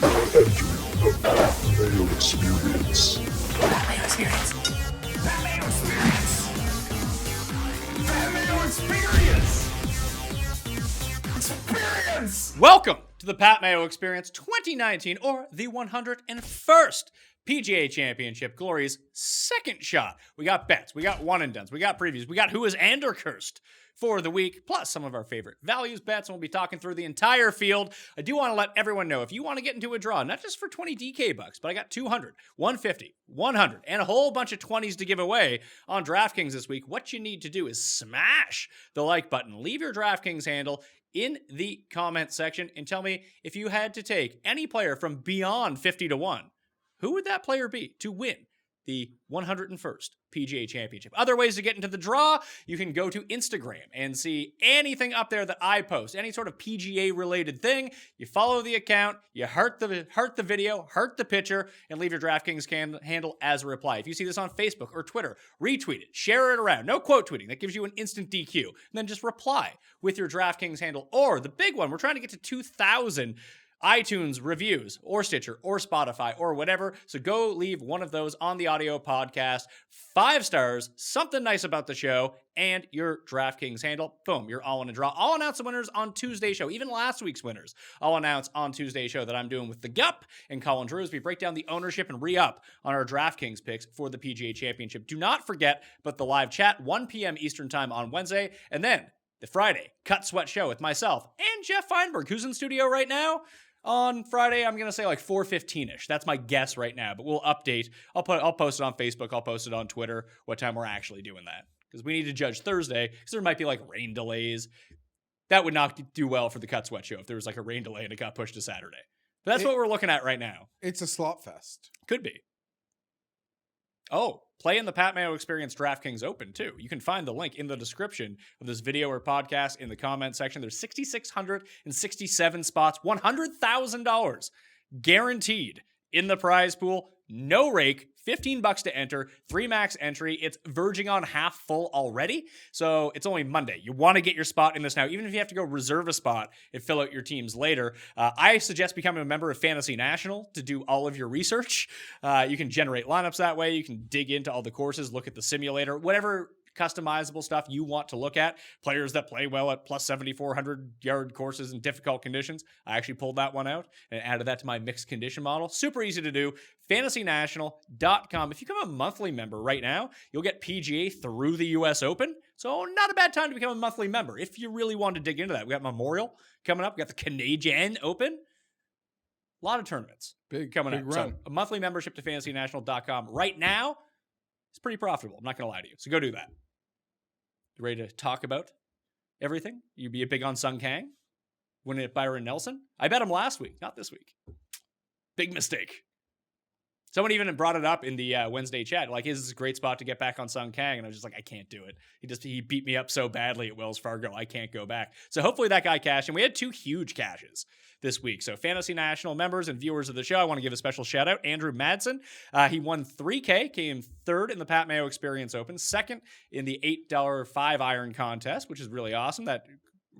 The Mayo Experience. Mayo Experience. Mayo Experience. Mayo Experience. Experience. Welcome to the Pat Mayo Experience 2019, or the 101st PGA Championship Glory's second shot. We got bets, we got one and dones, we got previews, we got who is ANDRCURSED for the week, plus some of our favorite values bets, and we'll be talking through the entire field. I do want to let everyone know, if you want to get into a draw, not just for 20 DK bucks, but I got 200, 150, 100, and a whole bunch of 20s to give away on DraftKings this week. What you need to do is smash the like button, leave your DraftKings handle in the comment section, and tell me if you had to take any player from beyond 50 to 1, who would that player be to win the 101st PGA Championship? Other ways to get into the draw, you can go to Instagram and see anything up there that I post, any sort of PGA related thing. You follow the account, you heart the video, heart the picture, and leave your DraftKings handle as a reply. If you see this on Facebook or Twitter, retweet it, share it around. No quote tweeting. That gives you an instant DQ. And then just reply with your DraftKings handle. Or the big one, we're trying to get to 2,000 iTunes reviews or Stitcher or Spotify or whatever. So go leave one of those on the audio podcast. 5 stars, something nice about the show, and your DraftKings handle. Boom, you're all in a draw. I'll announce the winners on Tuesday's show. Even last week's winners, I'll announce on Tuesday's show that I'm doing with the Gup and Colin Drew as we break down the ownership and re-up on our DraftKings picks for the PGA Championship. Do not forget about the live chat, 1 p.m. Eastern time on Wednesday, and then the Friday Cut Sweat show with myself and Geoff Fienberg, who's in studio right now. On Friday, I'm going to say like 4:15-ish. That's my guess right now, but we'll update. I'll post it on Facebook. I'll post it on Twitter what time we're actually doing that, because we need to judge Thursday, because there might be like rain delays. That would not do well for the Cut Sweat show if there was like a rain delay and it got pushed to Saturday. But that's what we're looking at right now. It's a slot fest. Could be. Oh, play in the Pat Mayo Experience DraftKings Open, too. You can find the link in the description of this video or podcast in the comment section. There's 6,667 spots, $100,000 guaranteed in the prize pool. No rake, $15 to enter, 3 max entry. It's verging on half full already, so it's only Monday. You want to get your spot in this now, even if you have to go reserve a spot and fill out your teams later. I suggest becoming a member of Fantasy National to do all of your research. You can generate lineups that way. You can dig into all the courses, look at the simulator, whatever customizable stuff you want to look at. Players that play well at plus 7,400 yard courses in difficult conditions. I actually pulled that one out and added that to my mixed condition model. Super easy to do. FantasyNational.com. If you become a monthly member right now, you'll get PGA through the US Open. So not a bad time to become a monthly member if you really want to dig into that. We got Memorial coming up. We got the Canadian Open. A lot of tournaments coming up. So a monthly membership to FantasyNational.com right now, it's pretty profitable. I'm not going to lie to you. So go do that. You ready to talk about everything? You be a big on Sung Kang? Winning at Byron Nelson? I bet him last week, not this week. Big mistake. Someone even brought it up in the Wednesday chat. Like, is this a great spot to get back on Sung Kang? And I was just like, I can't do it. He beat me up so badly at Wells Fargo. I can't go back. So hopefully that guy cashed. And we had 2 huge cashes this week. So Fantasy National members and viewers of the show, I want to give a special shout out. Andrew Madsen. He won $3K, came 3rd in the Pat Mayo Experience Open, 2nd in the $8 5-iron contest, which is really awesome. That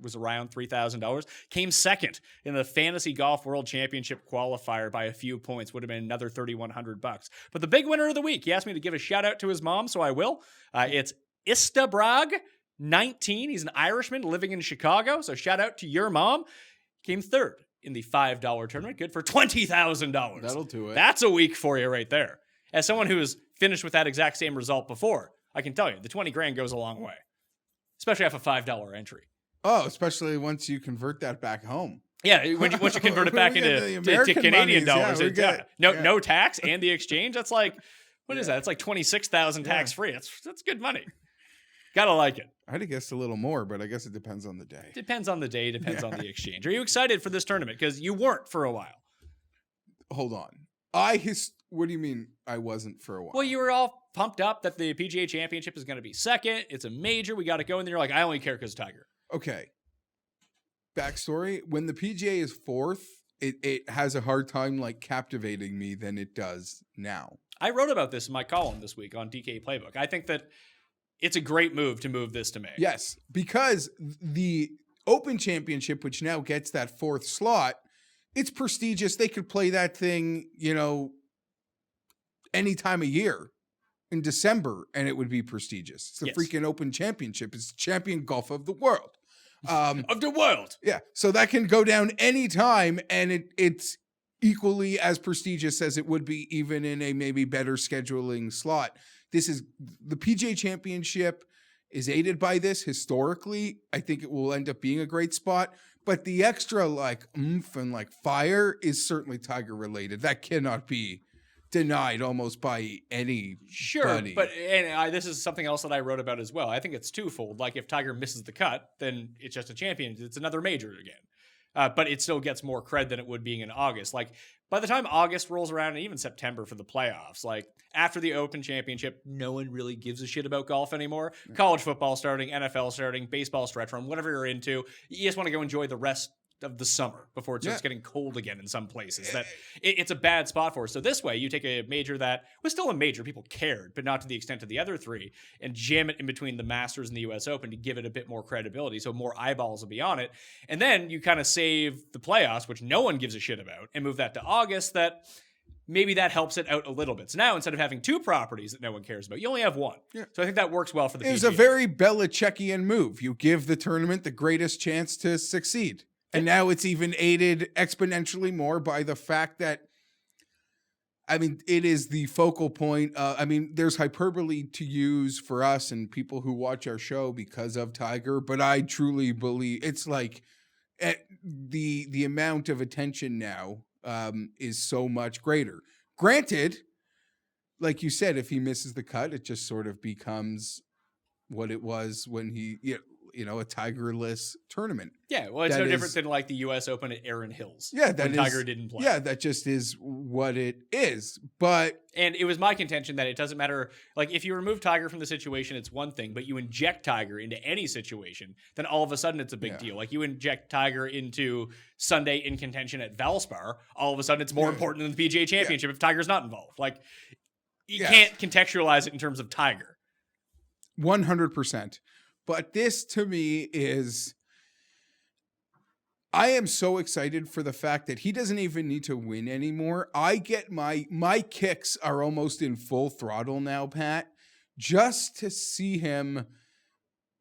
was around $3,000. Came 2nd in the Fantasy Golf World Championship qualifier by a few points. Would have been another $3,100. But the big winner of the week, he asked me to give a shout out to his mom, so I will. It's Istabrag 19. He's an Irishman living in Chicago. So shout out to your mom. Came 3rd in the $5 tournament. Good for $20,000. That'll do it. That's a week for you right there. As someone who has finished with that exact same result before, I can tell you the 20 grand goes a long way, especially off a $5 entry. Oh, especially once you convert that back home. Yeah, once you convert it back into to Canadian dollars, no tax and the exchange. That's like, what is that? It's like 26,000 tax free. That's good money. Gotta like it. I'd have guessed a little more, but I guess it depends on the day. Depends on the day, depends on the exchange. Are you excited for this tournament? Because you weren't for a while. Hold on. What do you mean I wasn't for a while? Well, you were all pumped up that the PGA Championship is going to be 2nd. It's a major. We got to go. And then you're like, I only care because Tiger. Okay. Backstory. When the PGA is 4th, it has a hard time like captivating me than it does now. I wrote about this in my column this week on DK Playbook. I think that it's a great move to move this to May. Yes, because the Open Championship, which now gets that 4th slot, it's prestigious. They could play that thing, any time of year in December, and it would be prestigious. It's the freaking Open Championship. It's champion golf of the world. Of the world. Yeah. So that can go down anytime, and it's equally as prestigious as it would be even in a maybe better scheduling slot. This is the PGA Championship is aided by this historically. I think it will end up being a great spot, but the extra oomph and fire is certainly Tiger related. That cannot be denied almost by any. Sure, but this is something else that I wrote about as well. I think it's twofold. If Tiger misses the cut, then it's just a champion. It's another major again. But it still gets more cred than it would being in August. By the time August rolls around, and even September for the playoffs, after the Open Championship, no one really gives a shit about golf anymore. Yeah. College football starting, NFL starting, baseball stretch run, whatever you're into, you just want to go enjoy the rest of the summer before it starts getting cold again in some places. That it's a bad spot for us. So this way, you take a major that was still a major, people cared, but not to the extent of the other three, and jam it in between the Masters and the U.S. Open to give it a bit more credibility, so more eyeballs will be on it. And then you kind of save the playoffs, which no one gives a shit about, and move that to August. That maybe that helps it out a little bit. So now instead of having two properties that no one cares about, you only have one. Yeah. So I think that works well for the PGA. It was a very Belichickian move. You give the tournament the greatest chance to succeed. And now it's even aided exponentially more by the fact that, it is the focal point. There's hyperbole to use for us and people who watch our show because of Tiger, but I truly believe it's the amount of attention now is so much greater. Granted, like you said, if he misses the cut, it just sort of becomes what it was when he, a Tigerless tournament. Yeah, well, it's no different than the U.S. Open at Erin Hills. Yeah, when Tiger didn't play. Yeah, that just is what it is. And it was my contention that it doesn't matter. If you remove Tiger from the situation, it's one thing, but you inject Tiger into any situation, then all of a sudden it's a big deal. You inject Tiger into Sunday in contention at Valspar, all of a sudden it's more important than the PGA Championship if Tiger's not involved. You can't contextualize it in terms of Tiger. 100%. But this to me I am so excited for the fact that he doesn't even need to win anymore. I get my kicks are almost in full throttle now, Pat, just to see him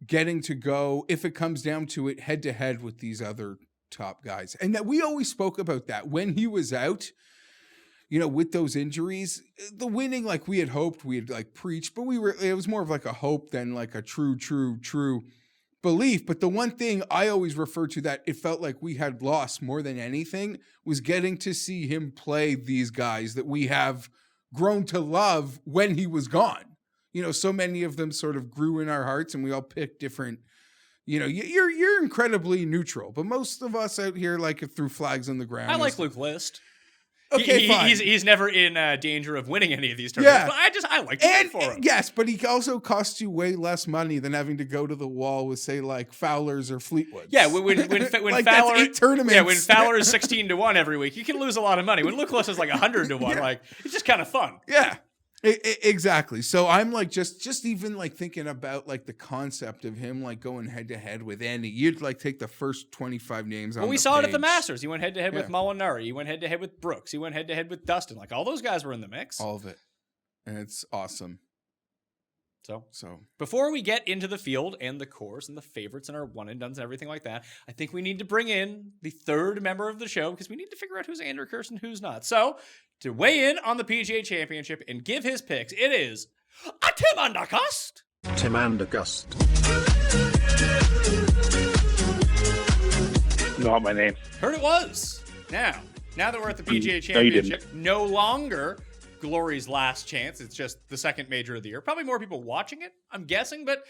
getting to go, if it comes down to it, head to head with these other top guys. And that we always spoke about that when he was out, with those injuries, the winning, we had hoped, we had preached, but it was more of a hope than a true belief. But the one thing I always refer to that it felt like we had lost more than anything was getting to see him play these guys that we have grown to love when he was gone. So many of them sort of grew in our hearts and we all picked different, you're incredibly neutral, but most of us out here it threw flags on the ground. I like Luke List. Okay, fine. He's never in danger of winning any of these tournaments. Yeah. But I like to root for him. Yes, but he also costs you way less money than having to go to the wall with, say, Fowler's or Fleetwood. Yeah, when Fowler, that's 8 tournaments. Yeah, when Fowler is 16-1 every week, you can lose a lot of money. When Luke List is 100-1, it's just kind of fun. Yeah. Exactly. So I'm just even thinking about the concept of him going head to head with Andy. You'd take the first 25 names on the page. We saw it at the Masters. He went head to head with Molinari. He went head to head with Brooks. He went head to head with Dustin. All those guys were in the mix. All of it. And it's awesome. So before we get into the field and the course and the favorites and our one and dones and everything like that, I think we need to bring in the third member of the show because we need to figure out who's ANDRCURSED and who's not. So to weigh in on the PGA Championship and give his picks, it is Tim ANDRCURSED. Tim ANDRCURSED. Not my name. Heard it was. Now that we're at the PGA Championship, no longer Glory's last chance. It's just the second major of the year. Probably more people watching it, I'm guessing, but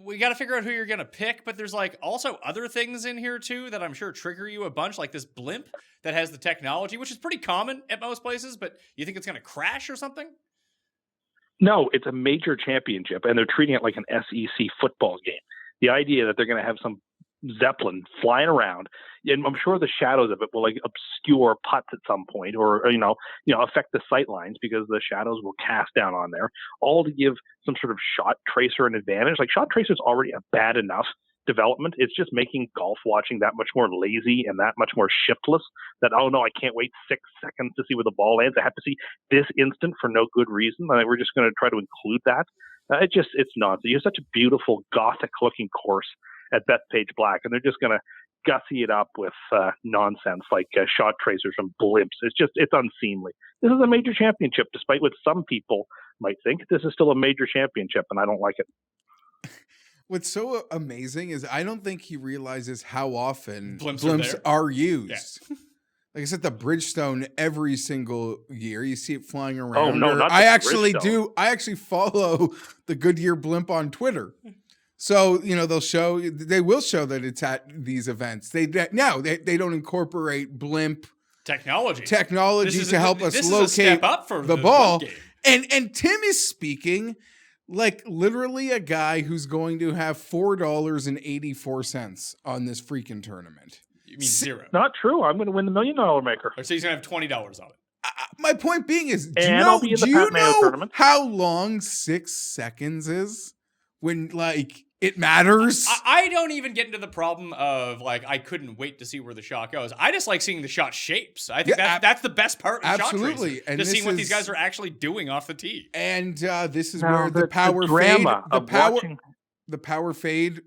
we got to figure out who you're going to pick, but there's also other things in here too that I'm sure trigger you a bunch, like this blimp that has the technology, which is pretty common at most places, but you think it's going to crash or something? No, it's a major championship, and they're treating it like an SEC football game. The idea that they're going to have some Zeppelin flying around, and I'm sure the shadows of it will obscure putts at some point, or affect the sight lines because the shadows will cast down on there, all to give some sort of shot tracer an advantage. Shot tracer is already a bad enough development. It's just making golf watching that much more lazy and that much more shiftless. That, oh no, I can't wait 6 seconds to see where the ball lands. I have to see this instant for no good reason. We're just going to try to include that. It's nonsense. You have such a beautiful Gothic looking course at Bethpage Black, and they're just going to gussy it up with nonsense like shot tracers and blimps. It's unseemly. This is a major championship, despite what some people might think. This is still a major championship, and I don't like it. What's so amazing is I don't think he realizes how often Blimps blimps are used. Yeah. Like I said, the Bridgestone every single year, you see it flying around. Oh no, not the I actually Bridgestone. do. I actually follow the Goodyear blimp on Twitter. So, they will show that it's at these events. They don't incorporate blimp Technology to help us this is a locate step up for the ball. game. And Tim is speaking like literally a guy who's going to have $4.84 on this freaking tournament. You mean zero? Not true. I'm going to win the $1 Million Maker. Or so he's gonna have $20 on it. My point being is, do And I'll be you in the know, Pat Mayo tournament. how long 6 seconds is when it matters? I don't even get into the problem of I couldn't wait to see where the shot goes. I just like seeing the shot shapes. I think that's the best part of absolutely. shot tracing. And Just seeing what these is- guys are actually doing off the tee. And this is Now, where the power drama fade, of watching. the power fade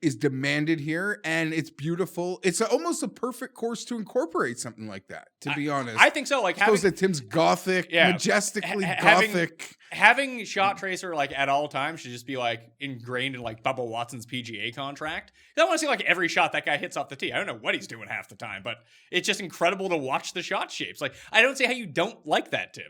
is demanded here, and it's beautiful. It's almost a perfect course to incorporate something like that, to be honest. I think so. Suppose that Tim's Gothic, majestically Gothic. Having shot tracer at all times should just be ingrained in Bubba Watson's PGA contract. I want to see every shot that guy hits off the tee. I don't know what he's doing half the time, but it's just incredible to watch the shot shapes. I don't see how you don't like that, Tim.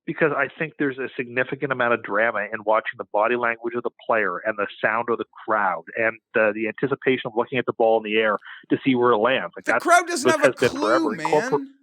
Because I think there's a significant amount of drama in watching the body language of the player and the sound of the crowd and the anticipation of looking at the ball in the air to see where it lands. The crowd doesn't have a clue, man.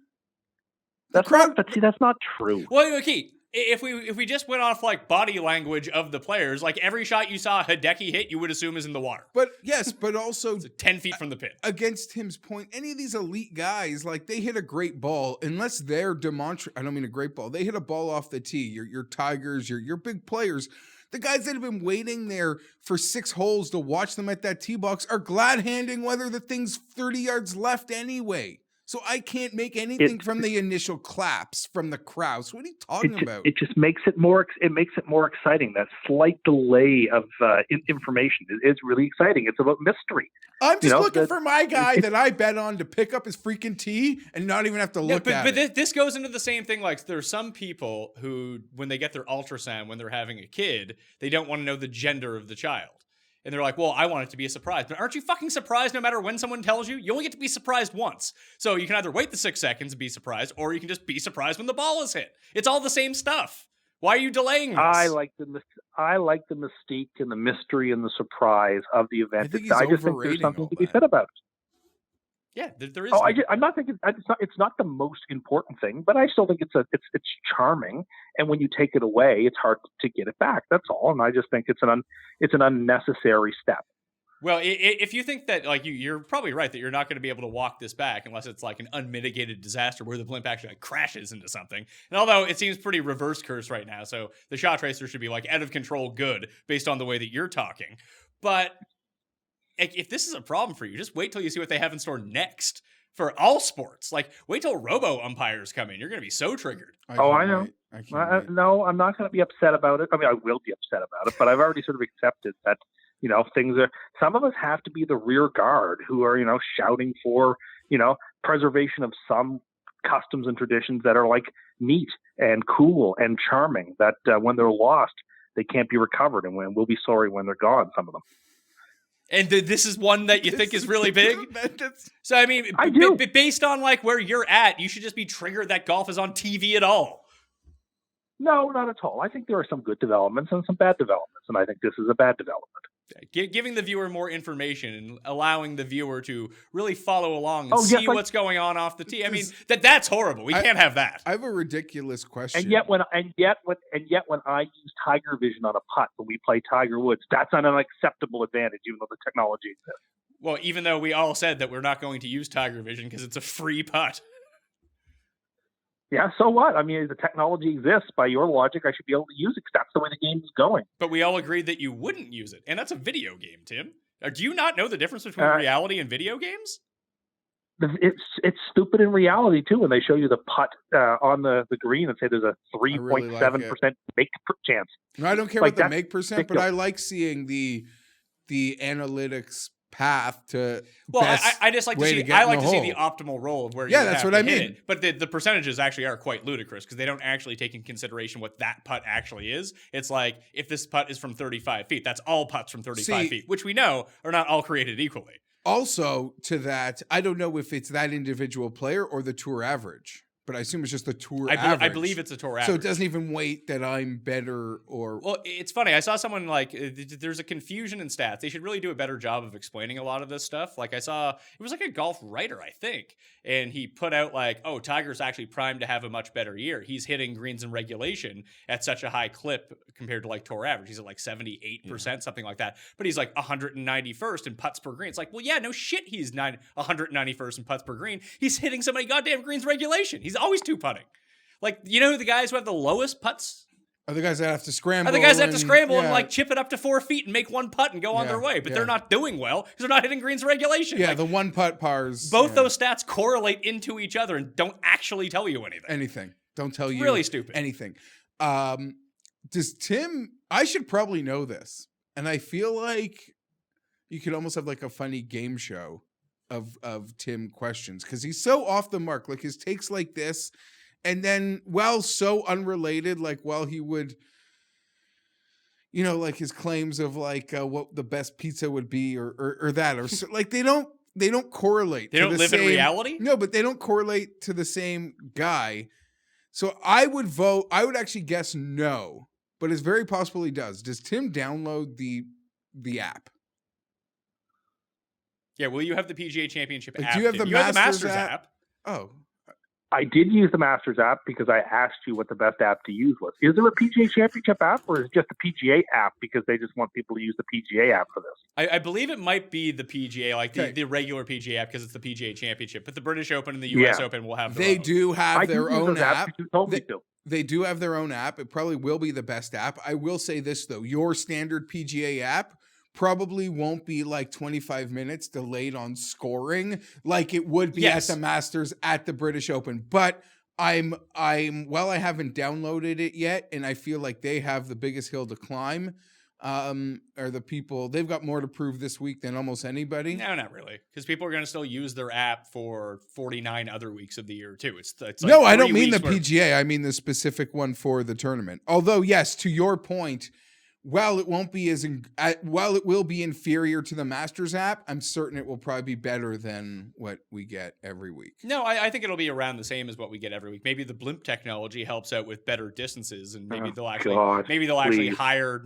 But see, that's not true. Well, okay, if we just went off body language of the players, every shot you saw Hideki hit, you would assume is in the water. But yes, but also It's 10 feet from the pin. against Tim's point, any of these elite guys, they hit a great ball, unless they're I don't mean a great ball. They hit a ball off the tee. Your Tigers, your big players, the guys that have been waiting there for 6 holes to watch them at that tee box are glad handing whether the thing's 30 yards left anyway. So I can't make anything from the initial claps from the crowd. So what are you talking about? It just makes it more. It makes it more exciting. That slight delay of information is really exciting. It's about mystery. I'm just looking for my guy that I bet on to pick up his freaking tee and not even have to look at it. But this goes into the same thing. There's some people who, when they get their ultrasound when they're having a kid, they don't want to know the gender of the child. And they're like, well, I want it to be a surprise. But aren't you fucking surprised no matter when someone tells you? You only get to be surprised once. So you can either wait the 6 seconds and be surprised, or you can just be surprised when the ball is hit. It's all the same stuff. Why are you delaying this? I like the mystique and the mystery and the surprise of the event. I just think there's something to be said about it. Yeah, there is. I'm not thinking it's not the most important thing, but I still think it's charming. And when you take it away, it's hard to get it back. That's all. And I just think it's an unnecessary step. Well, if you think that you're probably right that you're not going to be able to walk this back unless it's an unmitigated disaster where the blimp actually crashes into something. And although it seems pretty reverse curse right now, so the shot tracer should be out of control good based on the way that you're talking. But if this is a problem for you, just wait till you see what they have in store next for all sports. Wait till robo umpires come in. You're going to be so triggered. I know. No, I'm not going to be upset about it. I mean, I will be upset about it, but I've already sort of accepted that, things are, some of us have to be the rear guard who are, shouting for, preservation of some customs and traditions that are neat and cool and charming, that when they're lost, they can't be recovered. And we'll be sorry when they're gone, some of them. And this is one that you think is really big? So, I mean, I do. Based on where you're at, you should just be triggered that golf is on TV at all. No, not at all. I think there are some good developments and some bad developments, and I think this is a bad development. Giving the viewer more information and allowing the viewer to really follow along and see what's going on off the tee. I mean, that's horrible. We can't have that. I have a ridiculous question. And yet when I use Tiger Vision on a putt when we play Tiger Woods, that's an unacceptable advantage, even though the technology exists. Well, even though we all said that we're not going to use Tiger Vision because it's a free putt. Yeah, so what? I mean, the technology exists. By your logic, I should be able to use it because that's the way the game is going. But we all agreed that you wouldn't use it. And that's a video game, Tim. Do you not know the difference between reality and video games? It's stupid in reality too when they show you the putt on the green and say there's a 3.7% make chance. No, I don't care about the make percent, but I like seeing the analytics path to. Well, I just like to see. I like to see the optimal roll of where. Yeah, that's what I mean. It. But the percentages actually are quite ludicrous because they don't actually take in consideration what that putt actually is. It's like if this putt is from 35 feet, that's all putts from 35 feet, which we know are not all created equally. Also, to that, I don't know if it's that individual player or the tour average, but I assume it's just the tour average. I believe it's a tour average. So it doesn't even weight that I'm better or... Well, it's funny. I saw someone there's a confusion in stats. They should really do a better job of explaining a lot of this stuff. Like I saw, it was like a golf writer, I think, and he put out Tiger's actually primed to have a much better year. He's hitting greens in regulation at such a high clip compared to tour average. He's at 78%, something like that. But he's 191st in putts per green. It's well, yeah, no shit he's 191st in putts per green. He's hitting so many goddamn greens regulation. He's always two putting. Who the guys who have the lowest putts? Are the guys that have to scramble? And chip it up to 4 feet and make one putt and go on their way. But they're not doing well because they're not hitting greens regulation. Yeah, the one putt pars. Both those stats correlate into each other and don't actually tell you anything. Don't tell you really stupid anything. Does Tim? I should probably know this, and I feel like you could almost have a funny game show of Tim questions because he's so off the mark. His takes like this. And then, so unrelated, he would, his claims of what the best pizza would be or that, or so, they don't correlate. They don't live in reality? No, but they don't correlate to the same guy. So I would actually guess no, but it's very possible he does. Does Tim download the app? Yeah, will you have the PGA Championship app? Do you have the Masters app? Oh. I did use the Masters app because I asked you what the best app to use was. Is there a PGA Championship app or is it just the PGA app because they just want people to use the PGA app for this? I believe it might be the PGA, the regular PGA app because it's the PGA Championship. But the British Open and the US Open will have their own. They do have their own app. You told me to. They do have their own app. It probably will be the best app. I will say this, though. Your standard PGA app probably won't be 25 minutes delayed on scoring like it would be at the Masters at the British Open. But I haven't downloaded it yet, and I feel like they have the biggest hill to climb. Are the people, they've got more to prove this week than almost anybody. No, not really. Because people are going to still use their app for 49 other weeks of the year, too. It's no, I don't mean the PGA. I mean the specific one for the tournament. Although, yes, to your point, while it won't be while it will be inferior to the Masters app, I'm certain it will probably be better than what we get every week. No, I think it'll be around the same as what we get every week. Maybe the blimp technology helps out with better distances, and maybe they'll actually hire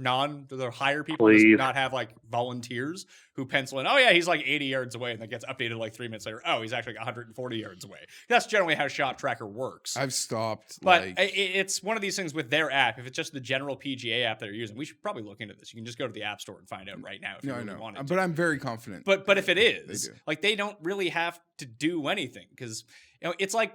people to not have volunteers who pencil in. Oh yeah, he's 80 yards away, and that gets updated 3 minutes later. Oh, he's actually 140 yards away. That's generally how Shot Tracker works. I've stopped, but it's one of these things with their app. If it's just the general PGA app they're using, we should probably look into this. You can just go to the App Store and find out right now if you really wanted to. But I'm very confident. But if it is, they don't really have to do anything because it's like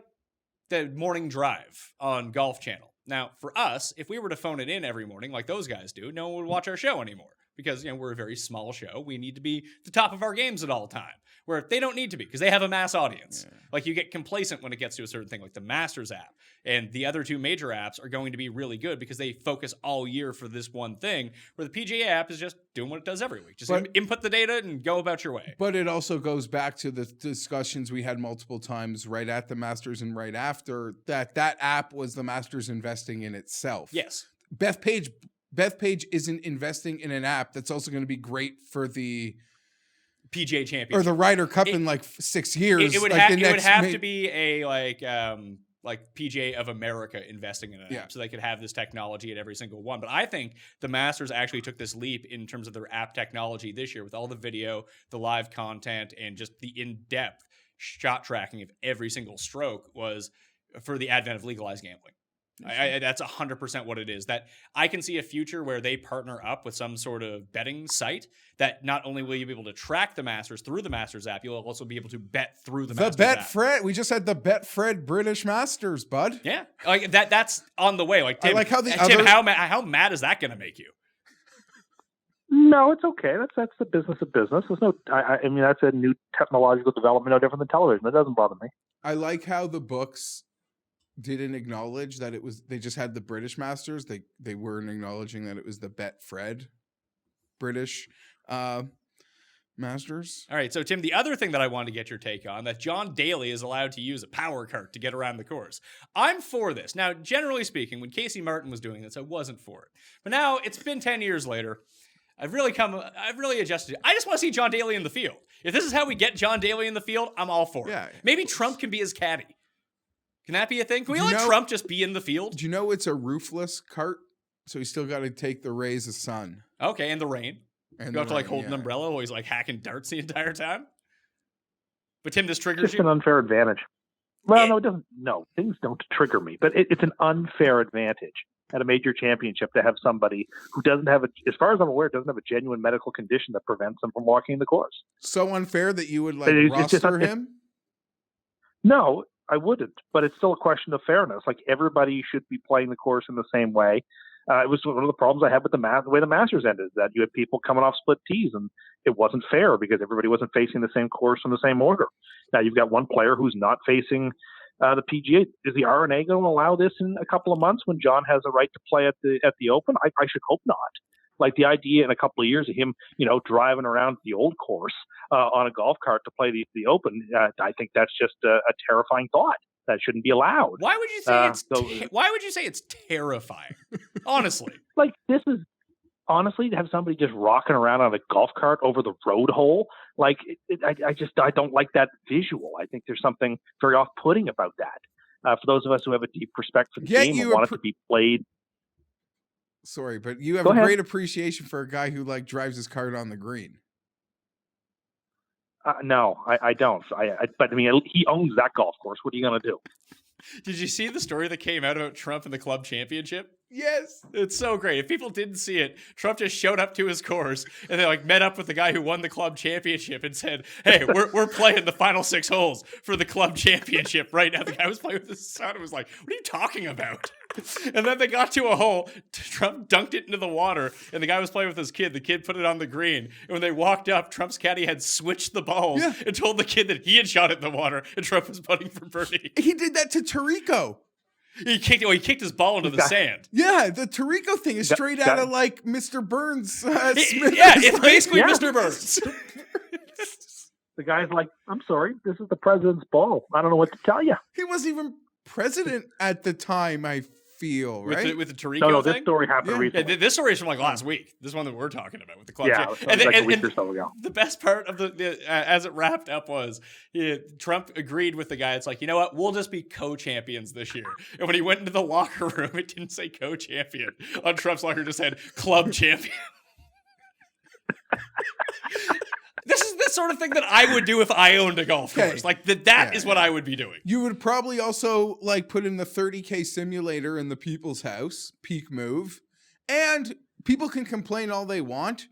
the morning drive on Golf Channel. Now, for us, if we were to phone it in every morning like those guys do, no one would watch our show anymore. Because we're a very small show. We need to be the top of our games at all time. Where they don't need to be because they have a mass audience. Yeah. You get complacent when it gets to a certain thing, like the Masters app. And the other two major apps are going to be really good because they focus all year for this one thing, where the PGA app is just doing what it does every week. Just input the data and go about your way. But it also goes back to the discussions we had multiple times right at the Masters and right after, that app was the Masters investing in itself. Yes. Bethpage isn't investing in an app that's also going to be great for the PGA Championship or the Ryder Cup in 6 years. It would have to be a PGA of America investing in an app, so they could have this technology at every single one. But I think the Masters actually took this leap in terms of their app technology this year with all the video, the live content, and just the in-depth shot tracking of every single stroke was for the advent of legalized gambling. That's 100% what it is. That I can see a future where they partner up with some sort of betting site that not only will you be able to track the Masters through the Masters app, you'll also be able to bet through the Masters app. Betfred. We just had the Betfred British Masters, bud. Yeah, that's on the way. Tim, I like how Tim, how mad is that going to make you? No, it's okay. That's the business of business. There's no. I mean, that's a new technological development, no different than television. It doesn't bother me. I like how the books didn't acknowledge that it was. They just had the British Masters. They weren't acknowledging that it was the Betfred British Masters. All right, so Tim, the other thing that I wanted to get your take on, that John Daly is allowed to use a power cart to get around the course. I'm for this. Now, generally speaking, when Casey Martin was doing this, I wasn't for it. But now it's been 10 years later. I've really adjusted. I just want to see John Daly in the field. If this is how we get John Daly in the field, I'm all for it. Yeah. Maybe Trump can be his caddy. Can that be a thing? Can we let Trump just be in the field? Do you know it's a roofless cart? So he's still got to take the rays of sun. Okay, and the rain. And You have to hold an umbrella while he's hacking darts the entire time. But Tim, this It's triggers just you. an unfair advantage. Well, no, it doesn't. No, things don't trigger me, but it's an unfair advantage at a major championship to have somebody who doesn't have as far as I'm aware, doesn't have a genuine medical condition that prevents them from walking the course. So unfair that you would roster him? No, I wouldn't. But it's still a question of fairness. Like everybody should be playing the course in the same way. It was one of the problems I had with the way the Masters ended, that you had people coming off split tees, and it wasn't fair because everybody wasn't facing the same course in the same order. Now you've got one player who's not facing the PGA. Is the R&A going to allow this in a couple of months when John has a right to play at the Open? I should hope not. Like the idea in a couple of years of him, driving around the old course on a golf cart to play the Open, I think that's just a terrifying thought. That shouldn't be allowed. Why would you say why would you say it's terrifying? Honestly. Like this is honestly to have somebody just rocking around on a golf cart over the road hole. Like I don't like that visual. I think there's something very off-putting about that. For those of us who have a deep respect for the game and want it to be played. Sorry, but you have great appreciation for a guy who drives his cart on the green. No, I don't. But I mean, he owns that golf course. What are you going to do? Did you see the story that came out about Trump and the club championship? Yes. It's so great. If people didn't see it, Trump just showed up to his course and they met up with the guy who won the club championship and said, "Hey, we're playing the final 6 holes for the club championship right now." The guy was playing with his son and was like, "What are you talking about?" And then they got to a hole. Trump dunked it into the water, and the guy was playing with his kid. The kid put it on the green. And when they walked up, Trump's caddy had switched the balls and told the kid that he had shot it in the water, and Trump was putting for birdie. He did that to Tirico. He kicked his ball into the sand. Yeah, the Tirico thing is straight out of Mr. Burns. It's basically Mr. Burns. The guy's like, "I'm sorry, this is the president's ball. I don't know what to tell you." He wasn't even president at the time, I feel, right? With the Tirico No, thing? this story happened recently. Yeah, this story is from last week. This one that we're talking about with the club. Yeah, it was like a week or so ago. The best part of as it wrapped up was Trump agreed with the guy. It's like, you know what? We'll just be co-champions this year. And when he went into the locker room, it didn't say co-champion. On Trump's locker, it just said club champion. This is the sort of thing that I would do if I owned a golf course. That is what I would be doing. You would probably also put in the 30K simulator in the people's house, peak move, and people can complain all they want.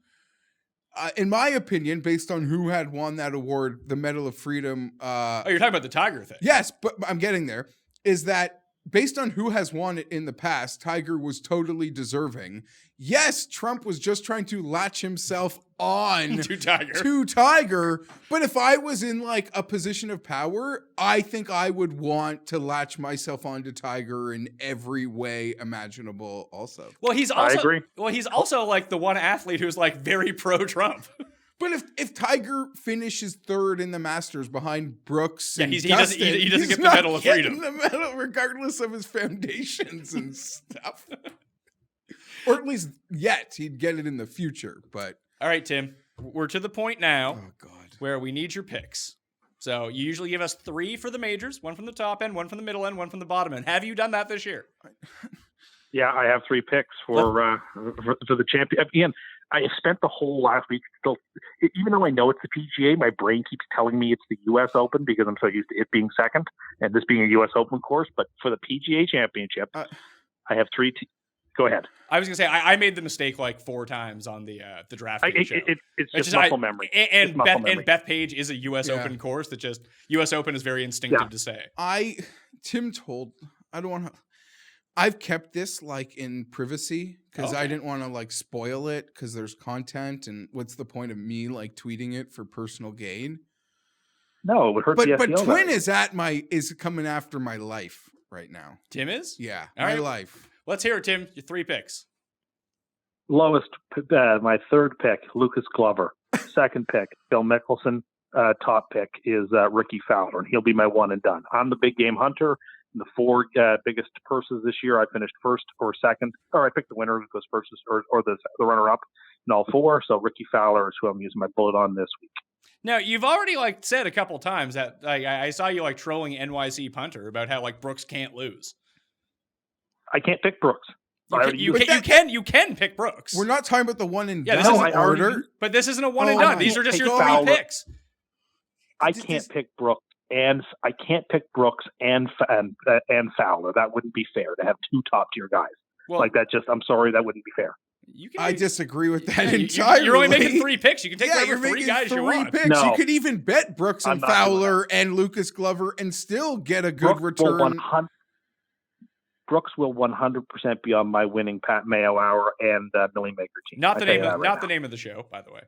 In my opinion, based on who had won that award, the Medal of Freedom. You're talking about the Tiger thing. Yes, but I'm getting there. Is that based on who has won it in the past, Tiger was totally deserving. Yes, Trump was just trying to latch himself on to Tiger. But if I was in a position of power, I think I would want to latch myself onto Tiger in every way imaginable also. Well, he's I agree. The one athlete who's very pro-Trump. But if Tiger finishes third in the Masters behind Brooks, he doesn't get the Medal of Freedom. The medal, regardless of his foundations and stuff, or at least yet he'd get it in the future. But all right, Tim, we're to the point now God, where we need your picks. So you usually give us 3 for the majors, 1 from the top end, 1 from the middle end, 1 from the bottom end. Have you done that this year? Yeah, I have 3 picks for the champion. Again, I spent the whole last week still, even though I know it's the PGA, my brain keeps telling me it's the U.S. Open because I'm so used to it being second and this being a U.S. Open course. But for the PGA Championship, I have 3. Go ahead. I was gonna say I made the mistake 4 times on the DraftKings show. It's just muscle memory. And Bethpage is a U.S. Open course that just U.S. Open is very instinctive to say. Tim told I don't want to. I've kept this like in privacy because I Okay. didn't want to like spoil it because there's content and what's the point of me like tweeting it for personal gain? No, it would hurt the But SEO Twin value. is coming after my life right now. Tim is? Yeah, All my right. life. Let's hear it, Tim. Your 3 picks. Lowest, my third pick, Lucas Glover. Second pick, Phil Mickelson. Top pick is Rickie Fowler, and he'll be my one and done. I'm the big game hunter. In the 4 biggest purses this year, I finished first or second, or I picked the winner of those purses, or the runner-up in all 4. So Rickie Fowler is who I'm using my bullet on this week. Now, you've already like said a couple times that like I saw you like trolling NYC punter about how like Brooks can't lose. I can't pick Brooks. You can pick Brooks. We're not talking about the one and Yeah, this done isn't order. But this isn't a one and Oh, done. I These are can't just take your 3 Fowler. picks. I can't pick Brooks and Brooks and Fowler. That wouldn't be fair to have 2 top tier guys Well, like that. Just I'm sorry, that wouldn't be fair. you can I make- disagree with yeah, that entirely. You're only making 3 picks. You can take Yeah, whatever you're 3 making guys 3 you want. picks. No. You could even bet Brooks I'm and not doing Fowler and Lucas Glover and still get a good Brooks will return. Brooks will 100% be on my winning Pat Mayo hour and Millie Maker team. Not the I tell name you of that right the now. name of the show, by the way.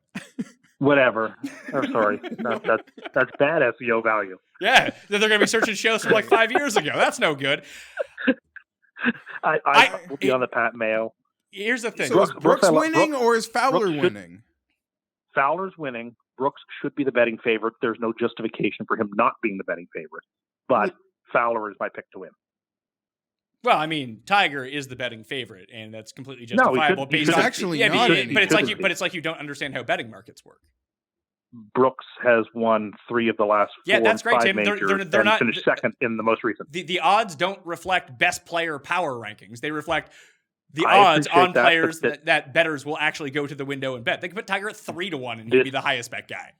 Whatever. I'm sorry. That's bad SEO value. Yeah, they're going to be searching shows from like 5 years ago. That's no good. I will be on the Pat Mayo. Here's the thing. So is Brooks I love- winning or is Fowler Brooks should- winning? Fowler's winning. Brooks should be the betting favorite. There's no justification for him not being the betting favorite. But Fowler is my pick to win. Well, I mean, Tiger is the betting favorite, and that's completely No, he justifiable shouldn't- he based shouldn't on actually yeah, not but, any- but it's like shouldn't but it's like you don't understand how betting markets work. Brooks has won 3 of the last 4 Yeah, that's great, 5 Tim. majors They're and not- finished second in the most recent. The odds don't reflect best player power rankings. They reflect the I odds appreciate on that, players but that bettors will actually go to the window and bet. They could put Tiger at 3-1 and he'd be the highest bet guy.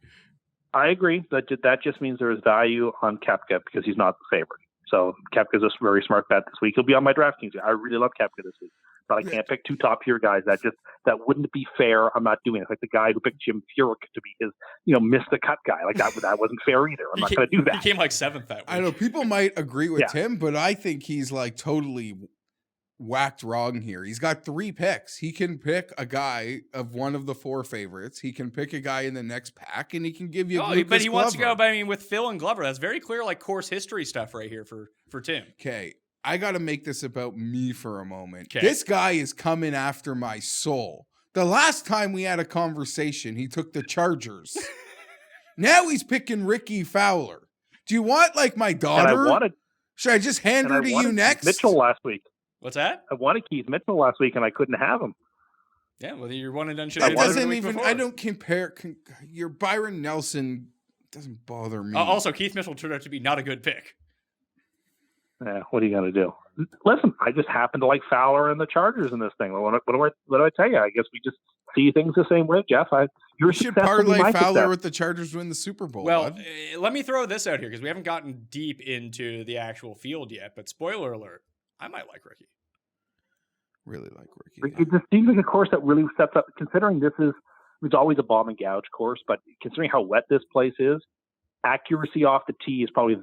I agree. That just means there is value on Koepka because he's not the favorite. So Koepka's a very smart bet this week. He'll be on my DraftKings. I really love Koepka this week, but I can't pick 2 top tier guys. That wouldn't be fair. I'm not doing it. Like the guy who picked Jim Furyk to be his, miss the cut guy. Like that wasn't fair either. I'm not going to do that. He came like 7th that week. I know people might agree with Yeah. Tim, but I think he's like totally whacked wrong here. He's got 3 picks. He can pick a guy of one of the 4 favorites. He can pick a guy in the next pack, and he can give you. Oh, but he wants to go. But I mean, with Phil and Glover, that's very clear, like course history stuff right here for Tim. Okay, I got to make this about me for a moment. 'Kay. This guy is coming after my soul. The last time we had a conversation, he took the Chargers. Now he's picking Rickie Fowler. Do you want like my And daughter? Should I just hand and her I to wanted you next? Mitchell last week. What's that? I wanted Keith Mitchell last week, and I couldn't have him. Yeah, well, you're one and done. That doesn't even. I don't compare. Your Byron Nelson doesn't bother me. Also, Keith Mitchell turned out to be not a good pick. Yeah, what are you going to do? Listen, I just happen to like Fowler and the Chargers in this thing. What do I tell you? I guess we just see things the same way, Jeff. You should parlay Fowler with the Chargers to win the Super Bowl. Well, bud. let me throw this out here because we haven't gotten deep into the actual field yet. But spoiler alert, I might like Rickie. Really like Rickie. It just seems like a course that really sets up, considering it's always a bomb and gouge course, but considering how wet this place is, accuracy off the tee is probably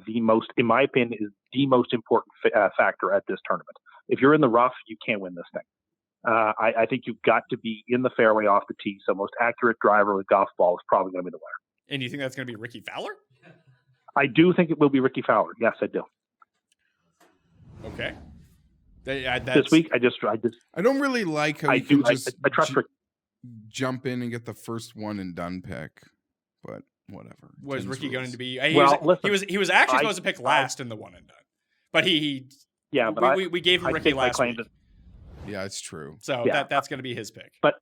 in my opinion, is the most important factor at this tournament. If you're in the rough, you can't win this thing. I think you've got to be in the fairway off the tee, so most accurate driver with golf ball is probably going to be the winner. And you think that's going to be Rickie Fowler? I do think it will be Rickie Fowler. Yes, I do. Okay. This week, I don't really like how I you can do. just I trust Rickie. jump in and get the first one and done pick, but whatever. Was Tim's Rickie rules. going to be? He was actually supposed to pick last in the one and done, but we gave him Rickie last week. Yeah, it's true. So that's going to be his pick. But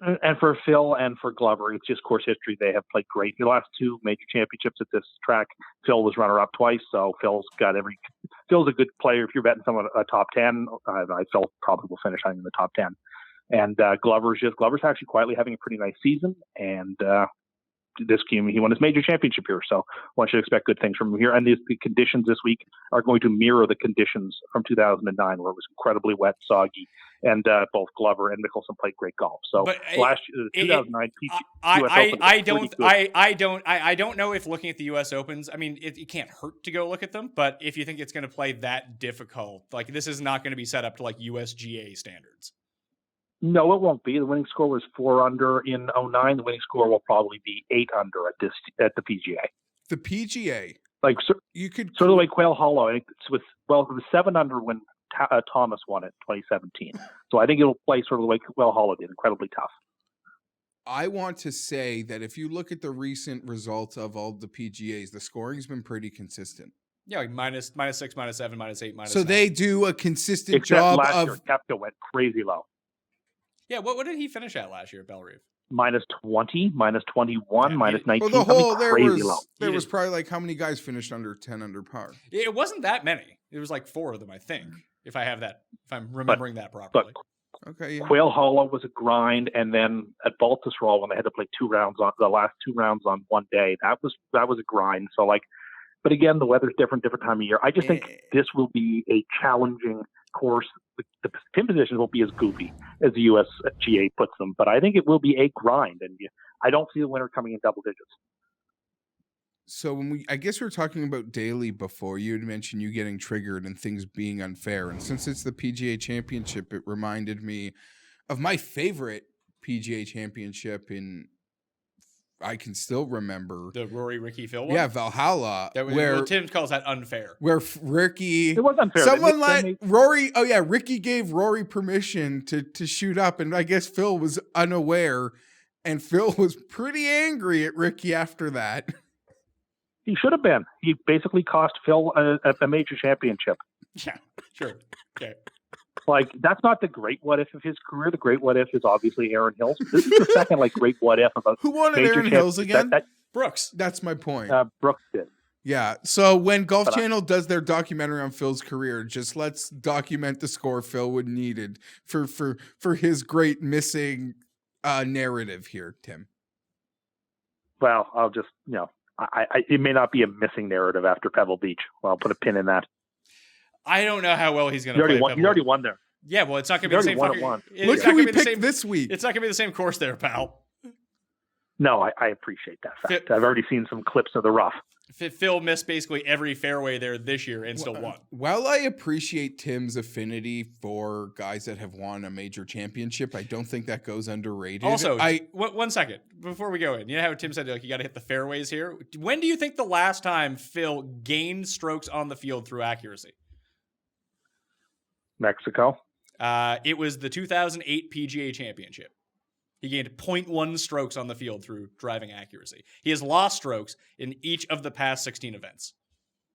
and for Phil and for Glover, it's just course history. They have played great. The last 2 major championships at this track, Phil was runner-up twice, so Phil's a good player. If you're betting someone a top 10, Phil probably will finish in the top 10. And Glover's actually quietly having a pretty nice season, and this game he won his major championship here, so one should expect good things from him here. And the conditions this week are going to mirror the conditions from 2009, where it was incredibly wet, soggy, and both Glover and Mickelson played great golf. So But last year, the 2009 US Open, I don't know if looking at the U.S. Opens, I mean, it can't hurt to go look at them, but if you think it's going to play that difficult, like this is not going to be set up to like USGA standards. No, it won't be. The winning score was 4 under in 2009. The winning score will probably be 8 under at the PGA. The PGA, Like you could sort of like Quail Hollow. I think it was 7 under when Thomas won it in 2017. So I think it'll play sort of the way Quail Hollow did, incredibly tough. I want to say that if you look at the recent results of all the PGAs, the scoring's been pretty consistent. Yeah, like -6, -7, -8, -9. So they do a consistent Except job last of. year, Koepka went crazy low. Yeah, what did he finish at last year at Bellerive? -20, -21, -19. Well, the whole there low. was probably like how many guys finished under 10 under par. It wasn't that many. It was like 4 of them, I think, if I'm remembering that properly. Okay, yeah. Quail Hollow was a grind, and then at Baltusrol when they had to play the last 2 rounds on one day, that was a grind. So like, but again, the weather's different time of year. I just think this will be a challenging course. The pin positions won't be as goofy as the USGA puts them, but I think it will be a grind, and I don't see the winner coming in double digits. So I guess we were talking about daily before. You had mentioned you getting triggered and things being unfair, and since it's the PGA Championship, it reminded me of my favorite PGA Championship I can still remember the Rory Rickie Phil one. Yeah, Valhalla. Where Tim calls that unfair. Where Rickie, it was unfair. Someone let Rory. Oh yeah, Rickie gave Rory permission to shoot up, and I guess Phil was unaware, and Phil was pretty angry at Rickie after that. He should have been. He basically cost Phil a major championship. Yeah, sure. Okay. Like, that's not the great what if of his career. The great what if is obviously Aaron Hills. This is the second great what if about who wanted Aaron Hills again? Brooks. That's my point. Brooks did. Yeah. So when Golf Channel does their documentary on Phil's career, just let's document the score Phil would needed for his great missing narrative here, Tim. Well, I'll just it may not be a missing narrative after Pebble Beach. Well, I'll put a pin in that. I don't know how well he's going to play. He already won there. Yeah, well, it's not going to be the same. Look who we picked this week. It's not going to be the same course there, pal. No, I appreciate that fact. I've already seen some clips of the rough. Phil missed basically every fairway there this year and still won. While I appreciate Tim's affinity for guys that have won a major championship, I don't think that goes underrated. Also, 1 second before we go in, you know how Tim said like you got to hit the fairways here? When do you think the last time Phil gained strokes on the field through accuracy? Mexico. It was the 2008 PGA Championship. He gained 0.1 strokes on the field through driving accuracy. He has lost strokes in each of the past 16 events.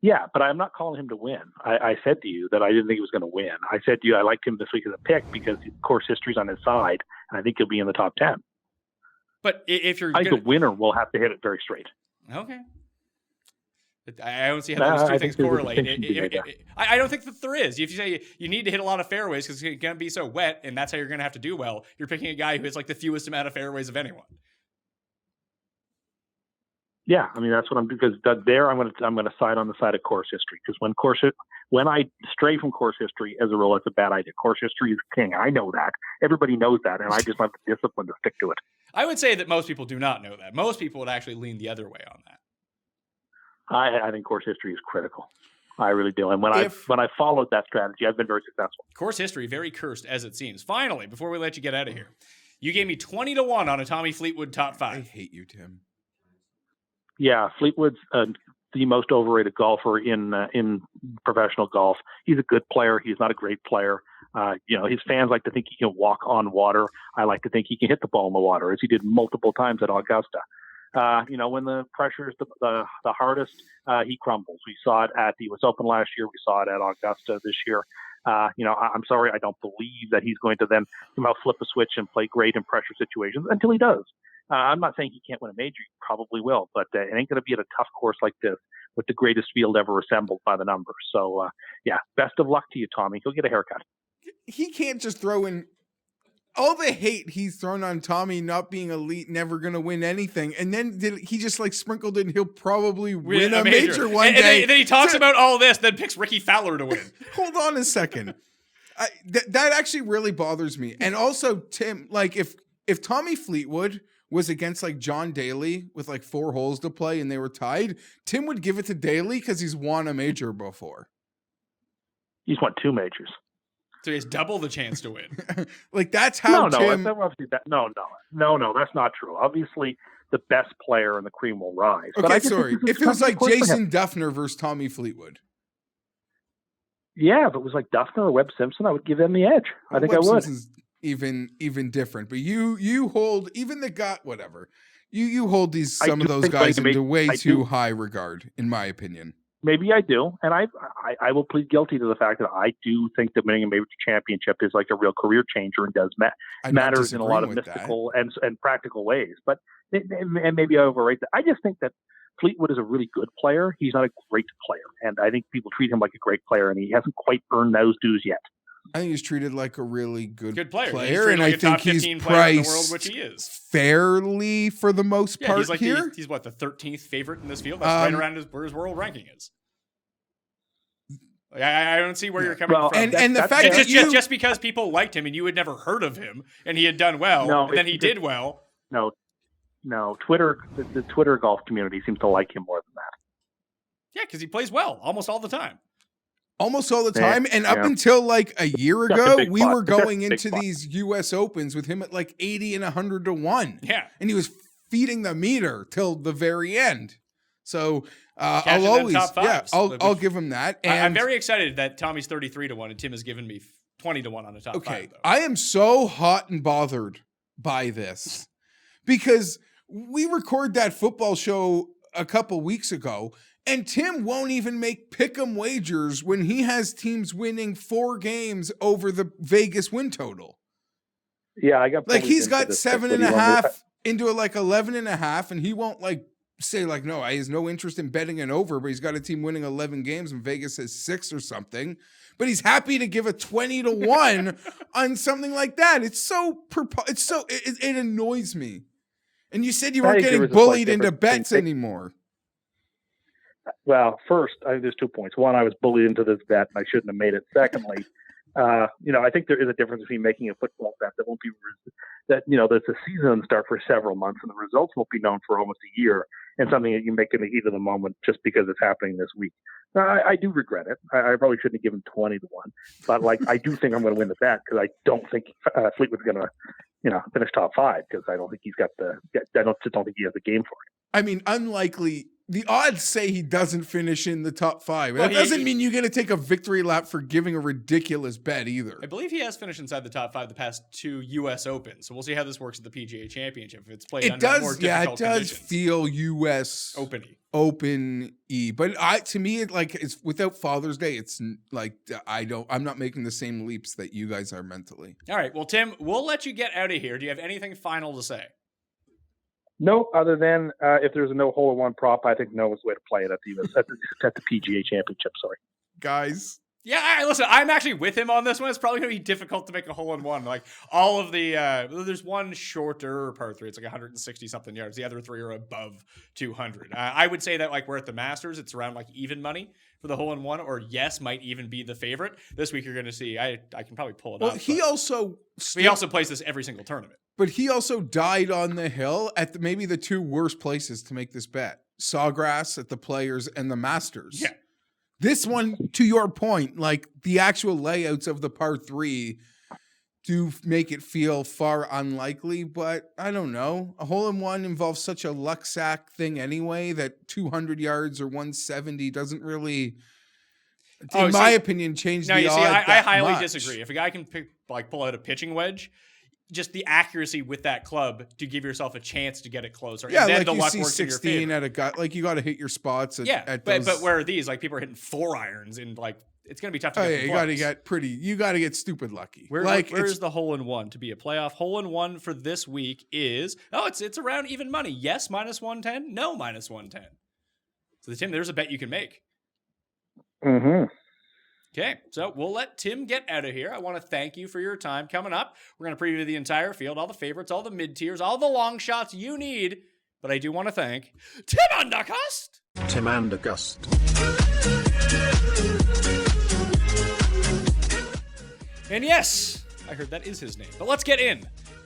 Yeah, but I'm not calling him to win. I said to you that I didn't think he was going to win. I said to you I liked him this week as a pick because course history's on his side, and I think he'll be in the top 10. But if you're I think the winner will have to hit it very straight. Okay. I don't see how those two things correlate. I don't think that there is. If you say you need to hit a lot of fairways because it's going to be so wet, and that's how you're going to have to do well, you're picking a guy who hits like the fewest amount of fairways of anyone. Yeah, I mean that's what I'm because there I'm going to side on the side of course history because when I stray from course history as a rule, it's a bad idea. Course history is king. I know that. Everybody knows that, and I just have the discipline to stick to it. I would say that most people do not know that. Most people would actually lean the other way on that. I think course history is critical. I really do. And when I followed that strategy, I've been very successful. Course history, very cursed as it seems. Finally, before we let you get out of here, you gave me 20-1 on a Tommy Fleetwood top 5. I hate you, Tim. Yeah, Fleetwood's the most overrated golfer in professional golf. He's a good player. He's not a great player. His fans like to think he can walk on water. I like to think he can hit the ball in the water, as he did multiple times at Augusta. When the pressure is the hardest, he crumbles. We saw it at the US Open last year. We saw it at Augusta this year. I'm sorry, I don't believe that he's going to then somehow flip a switch and play great in pressure situations until he does. I'm not saying he can't win a major. He probably will, but it ain't going to be at a tough course like this with the greatest field ever assembled by the numbers. So, best of luck to you, Tommy. Go get a haircut. He can't just throw in all the hate he's thrown on Tommy not being elite, never going to win anything. And then he just sprinkled in he'll probably win a major one day. And then he talks about all this, then picks Rickie Fowler to win. Hold on a second. That actually really bothers me. And also, Tim, like if Tommy Fleetwood was against like John Daly with like 4 holes to play and they were tied, Tim would give it to Daly because he's won a major before. He's won 2 majors. So he has double the chance to win. Like that's how Tim... No, that's not true. Obviously, the best player in the cream will rise. Okay, sorry. If it was like Jason Duffner versus Tommy Fleetwood. Yeah, if it was like Duffner or Webb Simpson, I would give them the edge. I think Webb I would. Simpson's even different, but you hold even the guy, whatever. You hold some of those guys into way too high regard, in my opinion. Maybe I do, and I will plead guilty to the fact that I do think that winning a major championship is like a real career changer and does matters in a lot of mystical and practical ways. But and maybe I overrate that. I just think that Fleetwood is a really good player. He's not a great player, and I think people treat him like a great player, and he hasn't quite earned those dues yet. I think he's treated like a really good player, and like I think he's priced in the world, which he is fairly for the most part. He's like here. He's what, the 13th favorite in this field? That's right around where his world ranking is. Like, I don't see where you're coming from. And the fact that just because people liked him and you had never heard of him and he had done well, and then he did well. No, Twitter, the Twitter golf community seems to like him more than that. Yeah, because he plays well almost all the time. Almost all the time. And up until like a year ago, we were going into these US Opens with him at like 80 and 100 to 1. Yeah. And he was feeding the meter till the very end. So I'll always, I'll give him that. And I'm very excited that Tommy's 33 to 1 and Tim has given me 20 to 1 on a top 5. Though. I am so hot and bothered by this because we record that football show a couple weeks ago. And Tim won't even make pick'em wagers when he has teams winning 4 games over the Vegas win total. Yeah, I got like he's got 7.5 into like 11.5, and he won't like say like no, he has no interest in betting an over, but he's got a team winning 11 games and Vegas has 6 or something. But he's happy to give a 20 to 1 on something like that. It's so it annoys me. And you said you weren't getting bullied into bets anymore. Well, first, I think there's 2 points. One, I was bullied into this bet, and I shouldn't have made it. Secondly, I think there is a difference between making a football bet that won't be that that's a season start for several months, and the results won't be known for almost a year, and something that you make in the heat of the moment just because it's happening this week. Now, I do regret it. I probably shouldn't have given 20 to 1, but like I do think I'm going to win the bet because I don't think Fleetwood's going to finish top 5 because I don't think he's got I don't think he has the game for it. I mean, unlikely. The odds say he doesn't finish in the top 5. That doesn't mean you're going to take a victory lap for giving a ridiculous bet either. I believe he has finished inside the top 5 the past 2 U.S. Opens. So we'll see how this works at the PGA Championship. If it's played under more difficult conditions. Feel U.S. Open-y. But to me, it's without Father's Day. It's like I'm not making the same leaps that you guys are mentally. All right. Well, Tim, we'll let you get out of here. Do you have anything final to say? No, other than if there's a no hole-in-one prop, I think no is the way to play it at the PGA Championship. Sorry, guys. Yeah, listen, I'm actually with him on this one. It's probably going to be difficult to make a hole-in-one. Like all of the, there's one shorter par 3. It's like 160 something yards. The other 3 are above 200. I would say that like we're at the Masters, it's around like even money for the hole-in-one, or yes, might even be the favorite. This week you're going to see. I can probably pull it up. He also plays this every single tournament. But he also died on the hill at maybe the 2 worst places to make this bet. Sawgrass at the Players and the Masters. Yeah. This one, to your point, like the actual layouts of the par 3 do make it feel far unlikely, but I don't know. A hole-in-one involves such a luck sack thing anyway that 200 yards or 170 doesn't really, in my opinion, change the odds. I highly disagree. If a guy can pull out a pitching wedge, just the accuracy with that club to give yourself a chance to get it closer. Yeah, and then like the you luck see works 16 in your favor. at a guy. Like you got to hit your spots. But where are these? Like people are hitting 4 irons and like it's going to be tough to get. You got to get stupid lucky. Where's the hole-in-one to be a playoff? Hole-in-one for this week is it's around even money. Yes, -110. No, -110. So Tim, there's a bet you can make. Mm-hmm. Okay, so we'll let Tim get out of here. I want to thank you for your time. Coming up, we're going to preview the entire field, all the favorites, all the mid-tiers, all the long shots you need. But I do want to thank Tim ANDRCURSED. Tim ANDRCURSED. And yes, I heard that is his name. But let's get in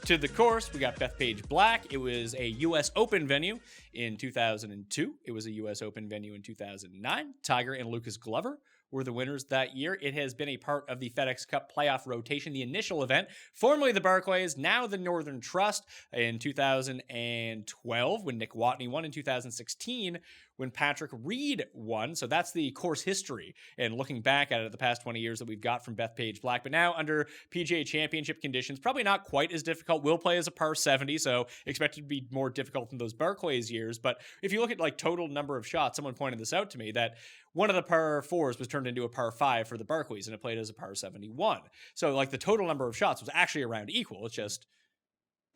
to the course. We got Bethpage Black. It was a U.S. Open venue in 2002. It was a U.S. Open venue in 2009. Tiger and Lucas Glover were the winners that year. It has been a part of the FedEx Cup playoff rotation, the initial event, formerly the Barclays, now the Northern Trust, in 2012 when Nick Watney won, in 2016 when Patrick Reed won. So that's the course history and looking back at it the past 20 years that we've got from Bethpage Black. But now under PGA Championship conditions, probably not quite as difficult. Will play as a par 70, so expected to be more difficult than those Barclays years. But if you look at like total number of shots, someone pointed this out to me that one of the par 4s was turned into a par 5 for the Barclays, and it played as a par 71. So like the total number of shots was actually around equal. It's just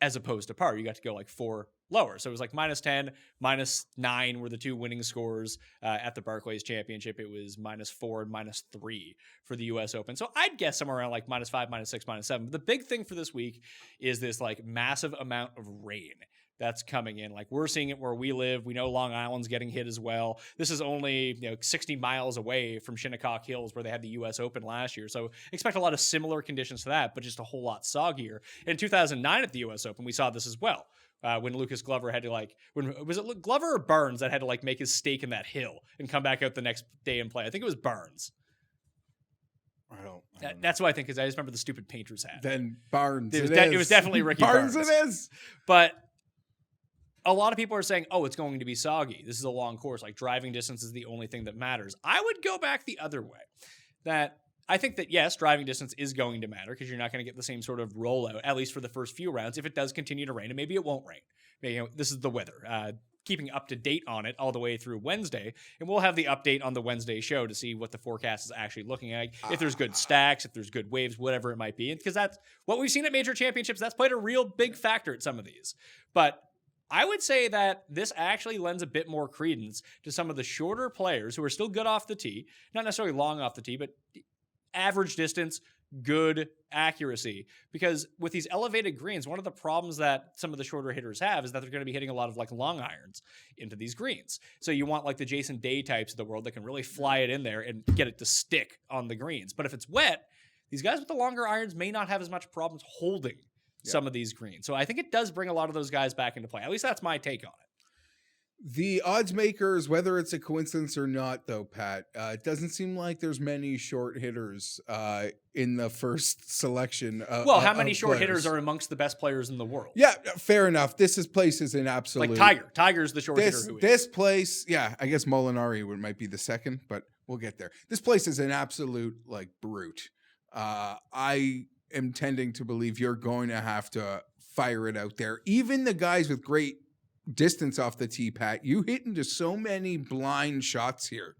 as opposed to par, you got to go like 4 lower. So it was like -10, -9 were the two winning scores at the Barclays Championship. It was -4 and -3 for the U.S. Open. So I'd guess somewhere around like -5, -6, -7. But the big thing for this week is this like massive amount of rain that's coming in. Like we're seeing it where we live. We know Long Island's getting hit as well. This is only 60 miles away from Shinnecock Hills where they had the U.S. Open last year. So expect a lot of similar conditions to that, but just a whole lot soggier. In 2009 at the U.S. Open, we saw this as well. When Lucas Glover had to was it Glover or Burns that had to like make his stake in that hill and come back out the next day and play? I think it was Burns. I don't That's what I think, because I just remember the stupid painter's hat. Then Barnes. It was definitely Rickie Barnes. Barnes. It is. But a lot of people are saying, oh, it's going to be soggy. This is a long course. Like driving distance is the only thing that matters. I would go back the other way. That I think that, yes, driving distance is going to matter because you're not going to get the same sort of rollout, at least for the first few rounds, if it does continue to rain. And maybe it won't rain. Maybe, this is the weather. Keeping up to date on it all the way through Wednesday. And we'll have the update on the Wednesday show to see what the forecast is actually looking like. If there's good stacks, if there's good waves, whatever it might be. Because that's what we've seen at major championships. That's played a real big factor at some of these. But I would say that this actually lends a bit more credence to some of the shorter players who are still good off the tee, not necessarily long off the tee, but average distance, good accuracy. Because with these elevated greens, one of the problems that some of the shorter hitters have is that they're going to be hitting a lot of like long irons into these greens. So you want like the Jason Day types of the world that can really fly it in there and get it to stick on the greens. But if it's wet, these guys with the longer irons may not have as much problems holding some of these greens. So I think it does bring a lot of those guys back into play. At least that's my take on it. The odds makers, whether it's a coincidence or not, though, Pat, it doesn't seem like there's many short hitters in the first selection. How many short players. Hitters are amongst the best players in the world? Yeah, fair enough. This place is an absolute... Like Tiger. Tiger's the short hitter who is. This place, yeah, I guess Molinari might be the second, but we'll get there. This place is an absolute, like, brute. I am tending to believe you're going to have to fire it out there. Even the guys with great distance off the tee, Pat, you hit into so many blind shots here,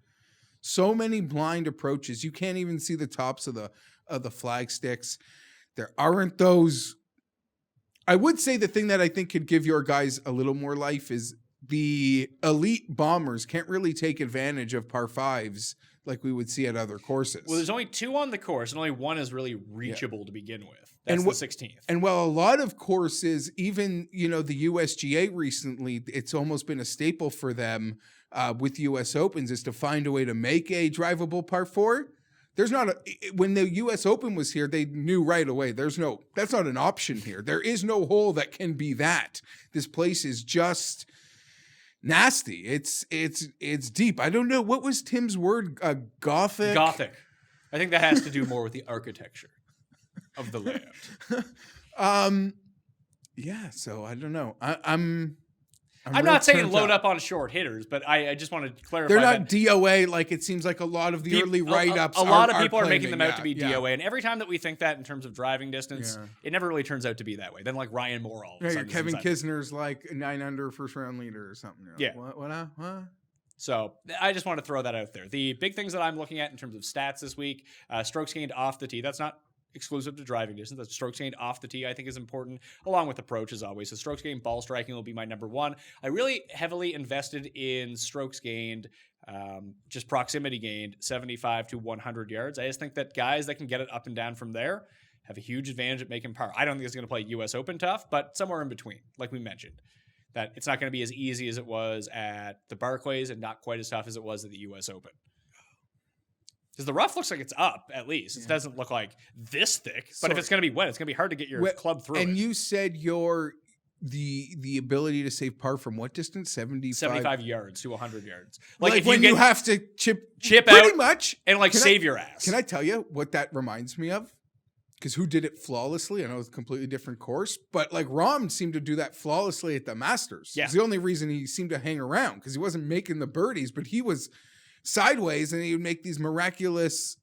so many blind approaches. You can't even see the tops of the flag sticks. There aren't those. I would say the thing that I think could give your guys a little more life is the elite bombers can't really take advantage of par fives like we would see at other courses. Well, there's only 2 on the course, and only 1 is really reachable to begin with. That's the 16th. And while a lot of courses, even, the USGA recently, it's almost been a staple for them with US Opens is to find a way to make a drivable par 4. When the US Open was here, they knew right away, that's not an option here. There is no hole that can be that. This place is just nasty. It's deep. I don't know. What was Tim's word? Gothic? Gothic. I think that has to do more with the architecture of the layout. Yeah, so I don't know. I'm not saying load up on short hitters, but I just want to clarify. They're not DOA like it seems like a lot of the early write-ups. A lot of people are making them out to be DOA, and every time that we think that in terms of driving distance, it never really turns out to be that way. Then like Ryan Moore, all of a sudden, Kevin Kisner's like 9 under first round leader or something. What? So I just want to throw that out there. The big things that I'm looking at in terms of stats this week: strokes gained off the tee. That's not exclusive to driving distance. That's strokes gained off the tee, I think, is important, along with approach as always. So strokes gained, ball striking will be my number 1. I really heavily invested in strokes gained, just proximity gained, 75 to 100 yards. I just think that guys that can get it up and down from there have a huge advantage at making par. I don't think it's going to play US Open tough, but somewhere in between, like we mentioned. That it's not going to be as easy as it was at the Barclays and not quite as tough as it was at the US Open. Because the rough looks like it's up, at least. It doesn't look like this thick. But if Sorry. it's going to be wet, it's going to be hard to get your club through And it. you said the ability to save par from what distance? 75 yards to 100 yards. Like if when you have to chip out pretty much. and Can save your ass. Can I tell you what that reminds me of? Because who did it flawlessly? I know it's a completely different course, but like Rahm seemed to do that flawlessly at the Masters. Yeah. It's the only reason he seemed to hang around, because he wasn't making the birdies, but he was sideways and he would make these miraculous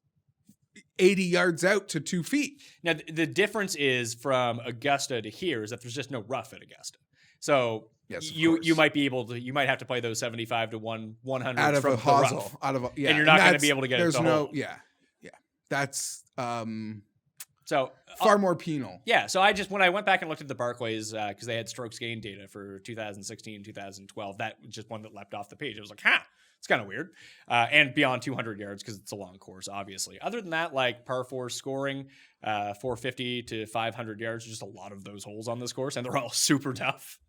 80 yards out to 2 feet. Now, the difference is from Augusta to here is that there's just no rough at Augusta. So Yes, of you course. might be able to, you might have to play those 75 to 100 Out of from a the hosel. rough. Yeah. And you're not going to that's- be able to get it there's to no, hole. Yeah. That's So far more penal. yeah, so when I went back and looked at the Barclays, because they had strokes gained data for 2016, 2012, that was just one that leapt off the page. I was like, it's kind of weird. And beyond 200 yards, because it's a long course, obviously. Other than that, like par 4 scoring, 450 to 500 yards, just a lot of those holes on this course, and they're all super tough.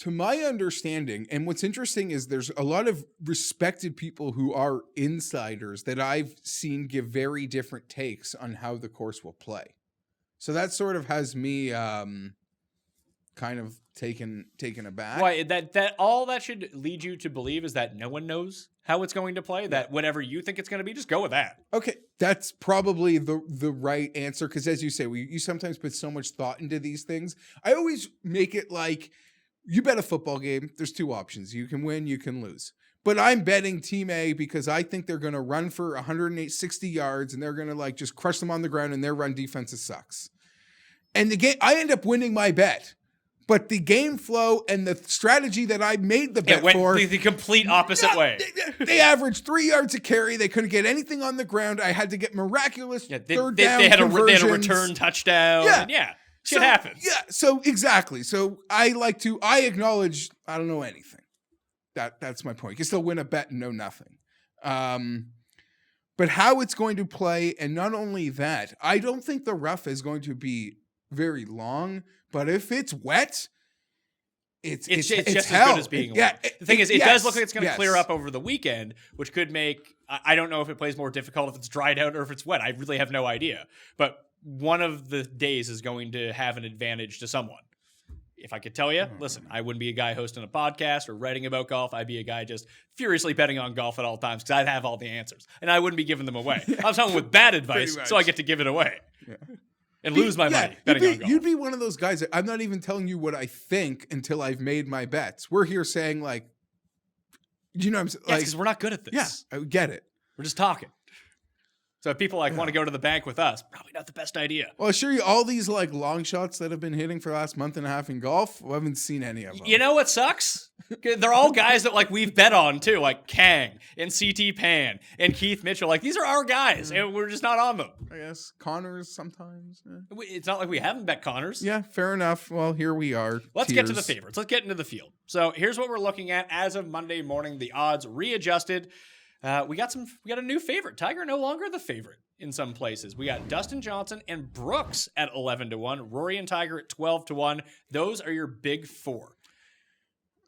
To my understanding, and what's interesting is there's a lot of respected people who are insiders that I've seen give very different takes on how the course will play. So that sort of has me kind of taken aback. Why that all that should lead you to believe is that no one knows how it's going to play. That whatever you think it's going to be, just go with that. Okay, that's probably the right answer, because as you say, you sometimes put so much thought into these things. I always make it like, you bet a football game, there's 2 options. You can win, you can lose. But I'm betting Team A because I think they're going to run for 160 yards and they're going to like just crush them on the ground, and their run defense sucks. And the game, I end up winning my bet. But the game flow and the strategy that I made the bet It went for, the complete opposite way. They averaged 3 yards a carry. They couldn't get anything on the ground. I had to get miraculous Yeah, third down they had a conversions. return touchdown. Yeah. And shit happens. Yeah, so exactly. So I acknowledge I don't know anything. That's my point. You can still win a bet and know nothing. But how it's going to play, and not only that, I don't think the rough is going to be very long, but if it's wet, it's just hell. as good as being wet. The thing is, it does look like it's going to clear up over the weekend, which could make, I don't know if it plays more difficult if it's dried out or if it's wet. I really have no idea. But one of the days is going to have an advantage to someone. If I could tell you, listen, I wouldn't be a guy hosting a podcast or writing about golf. I'd be a guy just furiously betting on golf at all times because I'd have all the answers. And I wouldn't be giving them away. I'm someone with bad advice, so I get to give it away. Yeah. And lose my money betting on golf. You'd be one of those guys that I'm not even telling you what I think until I've made my bets. We're here saying like, you know what I'm saying? Yeah, because we're not good at this. Yeah, I get it. We're just talking. So if people want to go to the bank with us, probably not the best idea. Well, I assure you, all these like long shots that have been hitting for the last month and a half in golf, I haven't seen any of them. You know what sucks? They're all guys that like we've bet on too, like Kang and CT Pan and Keith Mitchell. Like these are our guys, and we're just not on them. I guess Connors sometimes. Yeah. It's not like we haven't bet Connors. Yeah, fair enough. Well, here we are. Let's get to the favorites. Let's get into the field. So here's what we're looking at as of Monday morning. The odds readjusted. We got a new favorite. Tiger no longer the favorite in some places. We got Dustin Johnson and Brooks at 11-1, Rory and Tiger at 12-1. Those are your big 4.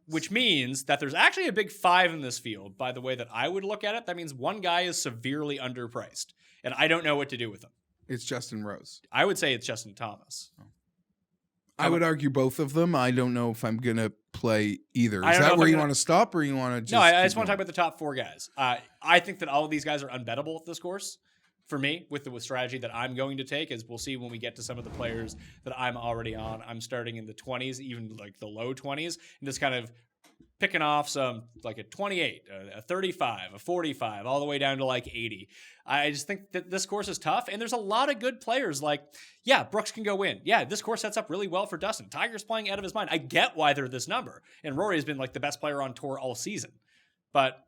Which means that there's actually a big 5 in this field. By the way that I would look at it, that means one guy is severely underpriced, and I don't know what to do with him. It's Justin Rose. I would say it's Justin Thomas. I would argue both of them. I don't know if I'm going to play either. I Is don't know that if where I'm you gonna- want to stop, or you want to just No, I keep just want to talk going? about the top 4 guys. I think that all of these guys are unbettable at this course. For me, with the strategy that I'm going to take, as we'll see when we get to some of the players that I'm already on. I'm starting in the 20s, even like the low 20s, and just kind of picking off some like a 28, a 35, a 45, all the way down to like 80. I just think that this course is tough, and there's a lot of good players. Like, yeah, Brooks can go in. Yeah, this course sets up really well for Dustin. Tiger's playing out of his mind. I get why they're this number, and Rory has been like the best player on tour all season. But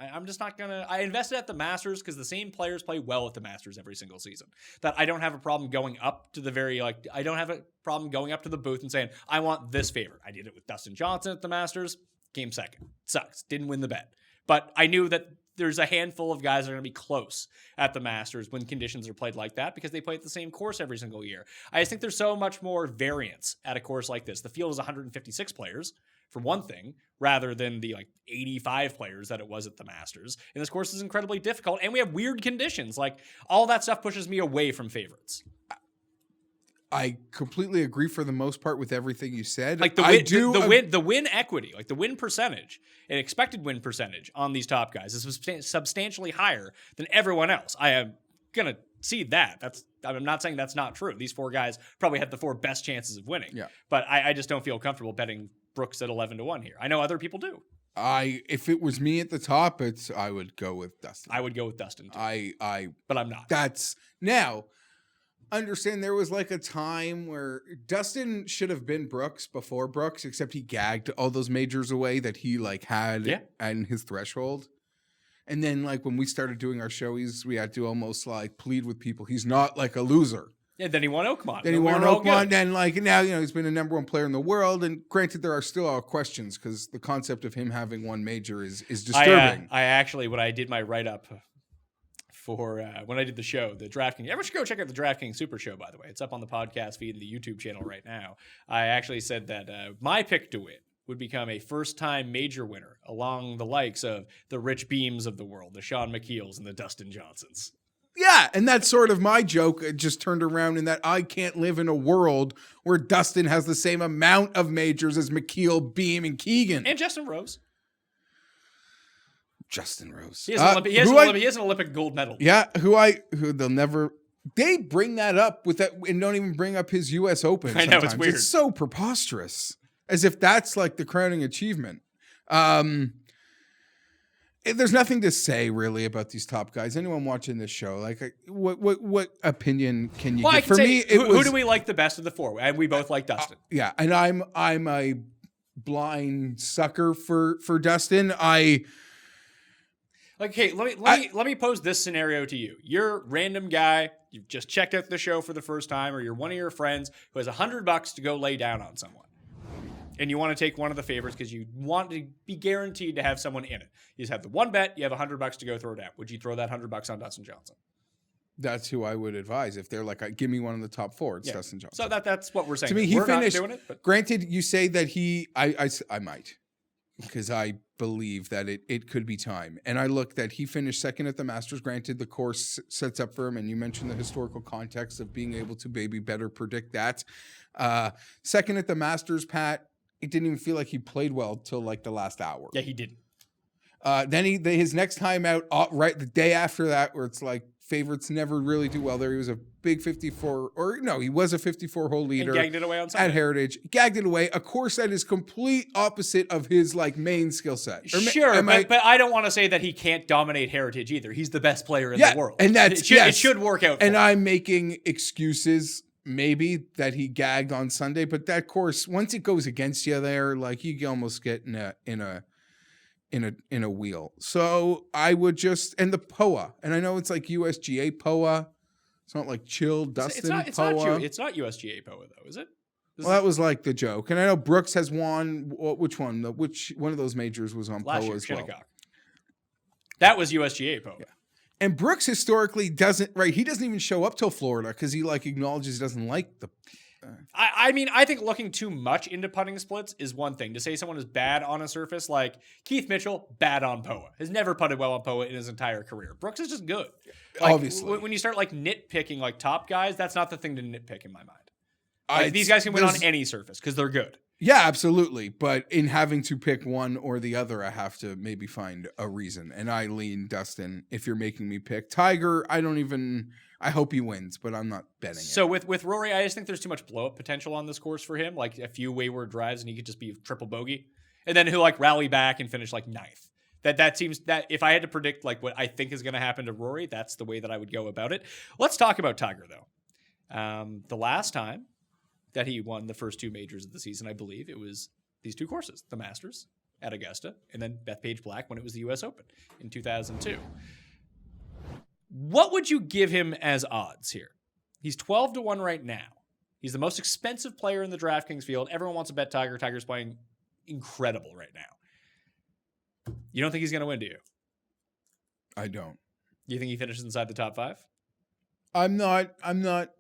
I'm just not gonna. I invested at the Masters because the same players play well at the Masters every single season. That I don't have a problem going up to the I don't have a problem going up to the booth and saying I want this favorite. I did it with Dustin Johnson at the Masters. Came second. Sucks. Didn't win the bet. But I knew that there's a handful of guys that are going to be close at the Masters when conditions are played like that because they play at the same course every single year. I just think there's so much more variance at a course like this. The field is 156 players for one thing, rather than the 85 players that it was at the Masters. And this course is incredibly difficult, and we have weird conditions. All that stuff pushes me away from favorites. I completely agree for the most part with everything you said. The win equity, the win percentage, and expected win percentage on these top guys is substantially higher than everyone else. I am gonna see that. I'm not saying that's not true. These 4 guys probably had the 4 best chances of winning. Yeah. But I just don't feel comfortable betting Brooks at 11-1 here. I know other people do. If it was me at the top, I would go with Dustin. I would go with Dustin too. But I'm not. That's now. Understand there was a time where Dustin should have been Brooks before Brooks, except he gagged all those majors away that he had and his threshold. And then when we started doing our show, we had to almost plead with people. He's not a loser. Yeah, then he won Oakmont. Then he won Oakmont. Then now he's been a number 1 player in the world. And granted, there are still all questions because the concept of him having one major is disturbing. I actually, when I did my write-up for when I did the show, the DraftKings. Everyone should go check out the DraftKings Super Show, by the way. It's up on the podcast feed and the YouTube channel right now. I actually said that my pick to win would become a first-time major winner along the likes of the Rich Beams of the world, the Sean McKeels and the Dustin Johnsons. Yeah, and that's sort of my joke. It just turned around in that I can't live in a world where Dustin has the same amount of majors as McKeel, Beam, and Keegan. And Justin Rose. Justin Rose. He has an Olympic gold medal. Yeah, they bring that up with that and don't even bring up his U.S. Open. I know, it's weird. It's so preposterous. As if that's the crowning achievement. There's nothing to say really about these top guys. Anyone watching this show, what opinion can you get? For me, who do we like the best of the 4? And we both like Dustin. Yeah, and I'm a blind sucker for Dustin. Let me pose this scenario to you. You're a random guy. You've just checked out the show for the first time, or you're one of your friends who has $100 to go lay down on someone. And you want to take one of the favorites because you want to be guaranteed to have someone in it. You just have the one bet. You have $100 to go throw down. Would you throw that $100 on Dustin Johnson? That's who I would advise. If they're give me one of the top 4, it's Dustin Johnson. So that's what we're saying. To me, we're finished. Not doing it. But. Granted, you say that I might. Because I believe that it could be time. And I look that he finished second at the Masters. Granted, the course sets up for him, and you mentioned the historical context of being able to maybe better predict that. Second at the Masters, Pat, it didn't even feel like he played well till the last hour. Yeah, he didn't. Then his next time out, right the day after that, where it's favorites never really do well there. He was a big 54, or no, he was a 54-hole leader. And gagged it away on Sunday. At Heritage. Gagged it away. A course that is complete opposite of his main skill set. Sure, but I don't want to say that he can't dominate Heritage either. He's the best player in the world. And it should work out for him. I'm making excuses maybe that he gagged on Sunday, but that course, once it goes against you there, you almost get in a wheel. So I would just, and the POA, and I know it's USGA POA. It's not chill Dustin POA. It's not USGA POA though, is it? That was the joke. And I know Brooks has won. Which one? Which one of those majors was on last POA year, as well? Shinnecock. That was USGA POA. Yeah. And Brooks historically doesn't. Right, he doesn't even show up till Florida because he acknowledges he doesn't like the. I think looking too much into putting splits is one thing. To say someone is bad on a surface, like Keith Mitchell, bad on POA. Has never putted well on POA in his entire career. Brooks is just good. Obviously. When you start nitpicking top guys, that's not the thing to nitpick in my mind. These guys can win on any surface because they're good. Yeah, absolutely. But in having to pick one or the other, I have to maybe find a reason. And I lean Dustin if you're making me pick. Tiger, I hope he wins, but I'm not betting it. So with Rory, I just think there's too much blow-up potential on this course for him. A few wayward drives and he could just be triple bogey. And then he'll rally back and finish ninth. That seems that if I had to predict what I think is going to happen to Rory, that's the way that I would go about it. Let's talk about Tiger though. The last time that he won the first 2 majors of the season, I believe it was these 2 courses, the Masters at Augusta and then Bethpage Black when it was the U.S. Open in 2002. What would you give him as odds here? He's 12-1 right now. He's the most expensive player in the DraftKings field. Everyone wants to bet Tiger. Tiger's playing incredible right now. You don't think he's going to win, do you? I don't. You think he finishes inside the top 5? I'm not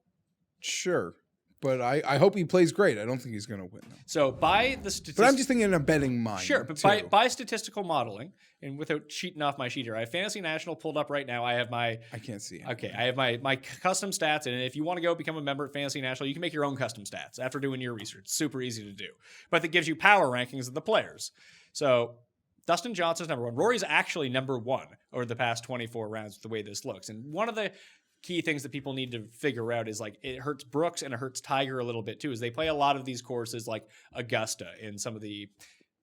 sure. but I hope he plays great. I don't think he's going to win, though. So by the But I'm just thinking in a betting mind. Sure, but too. by statistical modeling, and without cheating off my sheet here, I have Fantasy National pulled up right now. I have my... I can't see it. Okay, I have my custom stats, and if you want to go become a member at Fantasy National, you can make your own custom stats after doing your research. Super easy to do. But it gives you power rankings of the players. So Dustin Johnson's number one. Rory's actually number one over the past 24 rounds with the way this looks. And one of the key things that people need to figure out is like it hurts Brooks and it hurts Tiger a little bit too, is they play a lot of these courses like Augusta and some of the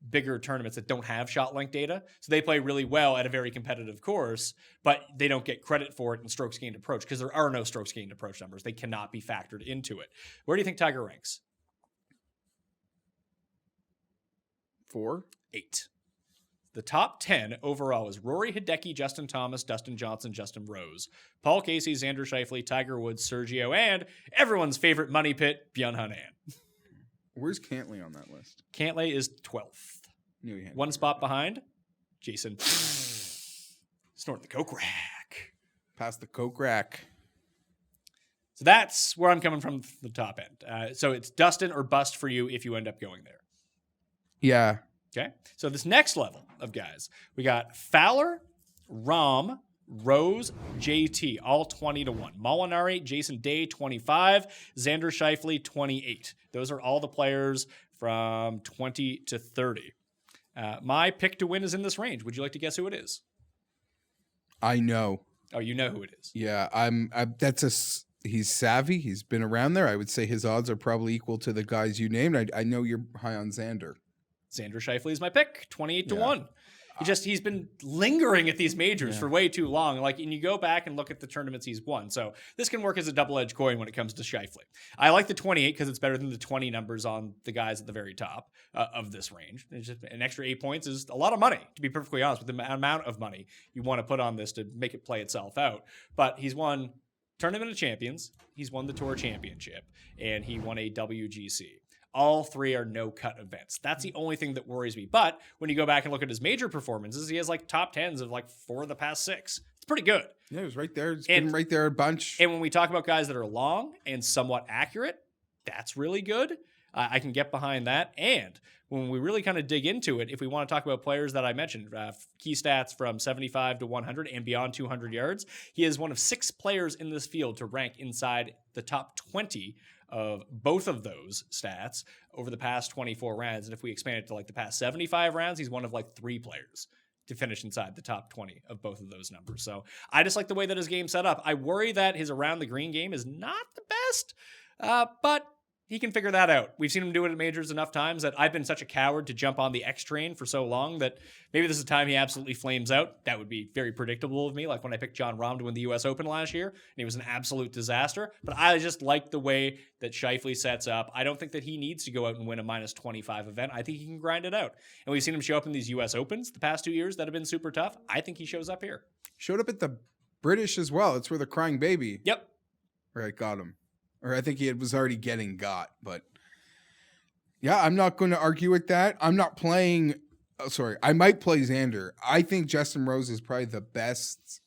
bigger tournaments that don't have shot length data. So they play really well at a very competitive course, but they don't get credit for it in strokes gained approach because there are no strokes gained approach numbers. They cannot be factored into it. Where do you think Tiger ranks? 4? 8. The top 10 overall is Rory Hideki, Justin Thomas, Dustin Johnson, Justin Rose, Paul Casey, Xander Schauffele, Tiger Woods, Sergio, and everyone's favorite money pit, Byung-Hun An. Where's Cantley on that list? Cantley is 12th. Knew he had One spot behind, Jason. Snort the coke rack. past the coke rack. So that's where I'm coming from the top end. So it's Dustin or bust for you if you end up going there. Yeah. Okay. So this next level of guys, we got Fowler, Rahm, Rose, JT, all 20-1. Molinari, Jason Day, 25. Xander Schauffele, 28. Those are all the players from 20 to 30. My pick to win is in this range. Would you like to guess who it is? I know. Oh, you know who it is. Yeah, he's savvy. He's been around there. I would say his odds are probably equal to the guys you named. I know you're high on Xander. Xander Schauffele is my pick, 28-1. He's been lingering at these majors for way too long. And you go back and look at the tournaments he's won. So this can work as a double-edged coin when it comes to Schauffele. I like the 28 because it's better than the 20 numbers on the guys at the very top of this range. It's just an extra 8 points is a lot of money, to be perfectly honest, with the amount of money you want to put on this to make it play itself out. But he's won Tournament of Champions, he's won the Tour Championship, and he won a WGC. All three are no-cut events. That's the only thing that worries me. But when you go back and look at his major performances, he has top 10s of 4 of the past 6. It's pretty good. Yeah, he was right there. He's been right there a bunch. And when we talk about guys that are long and somewhat accurate, that's really good. I can get behind that. And when we really kind of dig into it, if we want to talk about players that I mentioned, key stats from 75 to 100 and beyond 200 yards, he is one of 6 players in this field to rank inside the top 20 of both of those stats over the past 24 rounds. And if we expand it to the past 75 rounds, he's one of 3 players to finish inside the top 20 of both of those numbers. So I just like the way that his game's set up. I worry that his around the green game is not the best, but he can figure that out. We've seen him do it at majors enough times that I've been such a coward to jump on the X train for so long that maybe this is a time he absolutely flames out. That would be very predictable of me, like when I picked Jon Rahm to win the U.S. Open last year, and he was an absolute disaster. But I just like the way that Schauffele sets up. I don't think that he needs to go out and win a minus 25 event. I think he can grind it out. And we've seen him show up in these U.S. Opens the past 2 years that have been super tough. I think he shows up here. Showed up at the British as well. It's where the crying baby. Yep. Right, got him. Or I think he was already getting got, but yeah, I'm not going to argue with that. I'm not playing. I might play Xander. I think Justin Rose is probably the best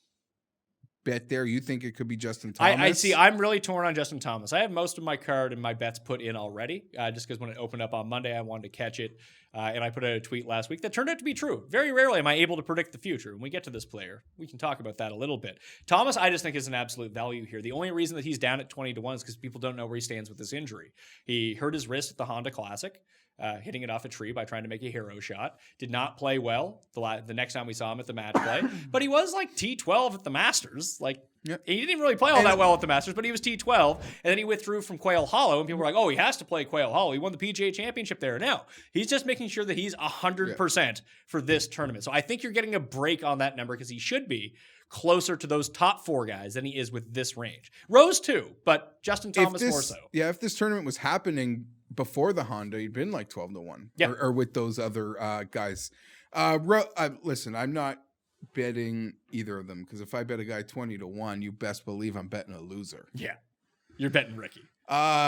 bet there. You think it could be Justin Thomas? I see. I'm really torn on Justin Thomas. I have most of my card and my bets put in already, just because when it opened up on Monday, I wanted to catch it. And I put out a tweet last week that turned out to be true. Very rarely am I able to predict the future. When we get to this player, we can talk about that a little bit. Thomas, I just think is an absolute value here. The only reason that he's down at 20-1 is because people don't know where he stands with this injury. He hurt his wrist at the Honda Classic, hitting it off a tree by trying to make a hero shot. Did not play well the next time we saw him at the match play. But he was T12 at the Masters. He didn't even really play all that well at the Masters, but he was T12. And then he withdrew from Quail Hollow, and people were like, oh, he has to play Quail Hollow. He won the PGA Championship there. Now, he's just making sure that he's 100% for this tournament. So I think you're getting a break on that number because he should be closer to those top 4 guys than he is with this range. Rose too, but Justin Thomas more so. Yeah, if this tournament was happening before the Honda, he'd been 12-1. Yeah. Or with those other guys. Listen, I'm not betting either of them because if I bet a guy 20-1, you best believe I'm betting a loser. Yeah. You're betting Rickie.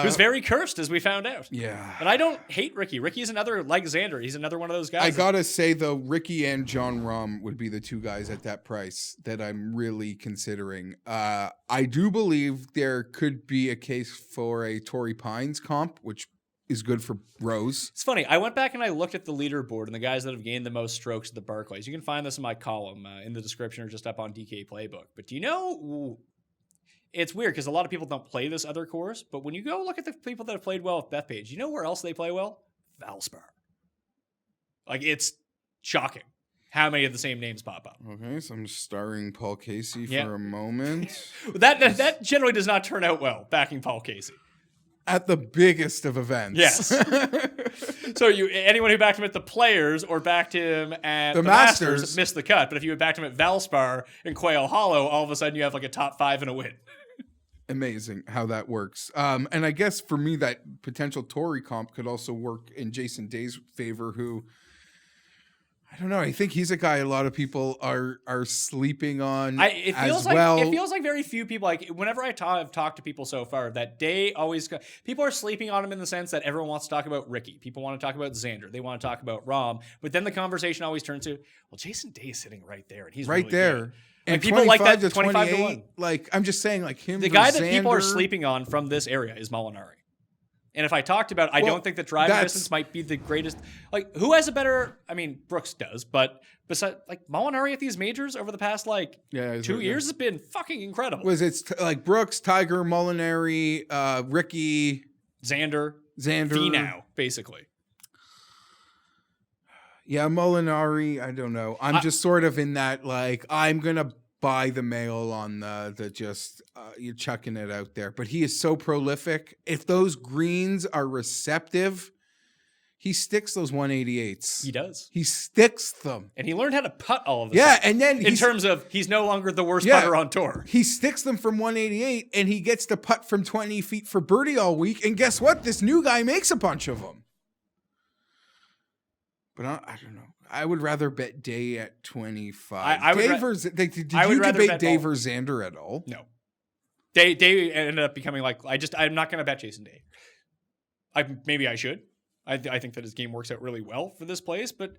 Who's very cursed, as we found out. Yeah. And I don't hate Rickie. Rickie's another, like Xander, he's another one of those guys. I gotta say, though, Rickie and John Rahm would be the two guys at that price that I'm really considering. I do believe there could be a case for a Torrey Pines comp, which is good for Rose. It's funny. I went back and I looked at the leaderboard and the guys that have gained the most strokes at the Barclays. You can find this in my column in the description or just up on DK Playbook. But do you know... It's weird because a lot of people don't play this other course, but when you go look at the people that have played well with Bethpage, you know where else they play well? Valspar. Like, it's shocking how many of the same names pop up. Okay, so I'm just starring Paul Casey for a moment. That generally does not turn out well, backing Paul Casey. At the biggest of events. Yes. So anyone who backed him at the Players or backed him at the Masters missed the cut. But if you had backed him at Valspar and Quail Hollow, all of a sudden you have like a top 5 and a win. Amazing how that works. And I guess for me, that potential Torrey comp could also work in Jason Day's favor, who, I don't know, I think he's a guy a lot of people are sleeping on It feels like very few people, like whenever I've talked to people so far, that Day always, people are sleeping on him in the sense that everyone wants to talk about Rickie. People want to talk about Xander. They want to talk about Rahm. But then the conversation always turns to, well, Jason Day is sitting right there. And he's right really there. Good. And like people like that 25 to 1. Like, I'm just saying, like him. The guy that people are sleeping on from this area is Molinari. And if I talked about, I don't think that driving distance might be the greatest. Like, who has a better? I mean, Brooks does, but besides, like Molinari at these majors over the past 2 years has been fucking incredible. Like Brooks, Tiger, Molinari, Rickie, Xander, Finau, basically. Yeah, Molinari, I don't know. I'm just sort of in that, like, I'm going to buy the mail on the just, you're chucking it out there. But he is so prolific. If those greens are receptive, he sticks those 188s. He does. He sticks them. And he learned how to putt all of this. Yeah, and then in terms of he's no longer the worst putter on tour. He sticks them from 188, and he gets to putt from 20 feet for birdie all week. And guess what? This new guy makes a bunch of them. But I don't know. I would rather bet Day at 25. Did you debate Dave or Xander at all? No. Day ended up becoming like, I'm not going to bet Jason Day. Maybe I should. I think that his game works out really well for this place, but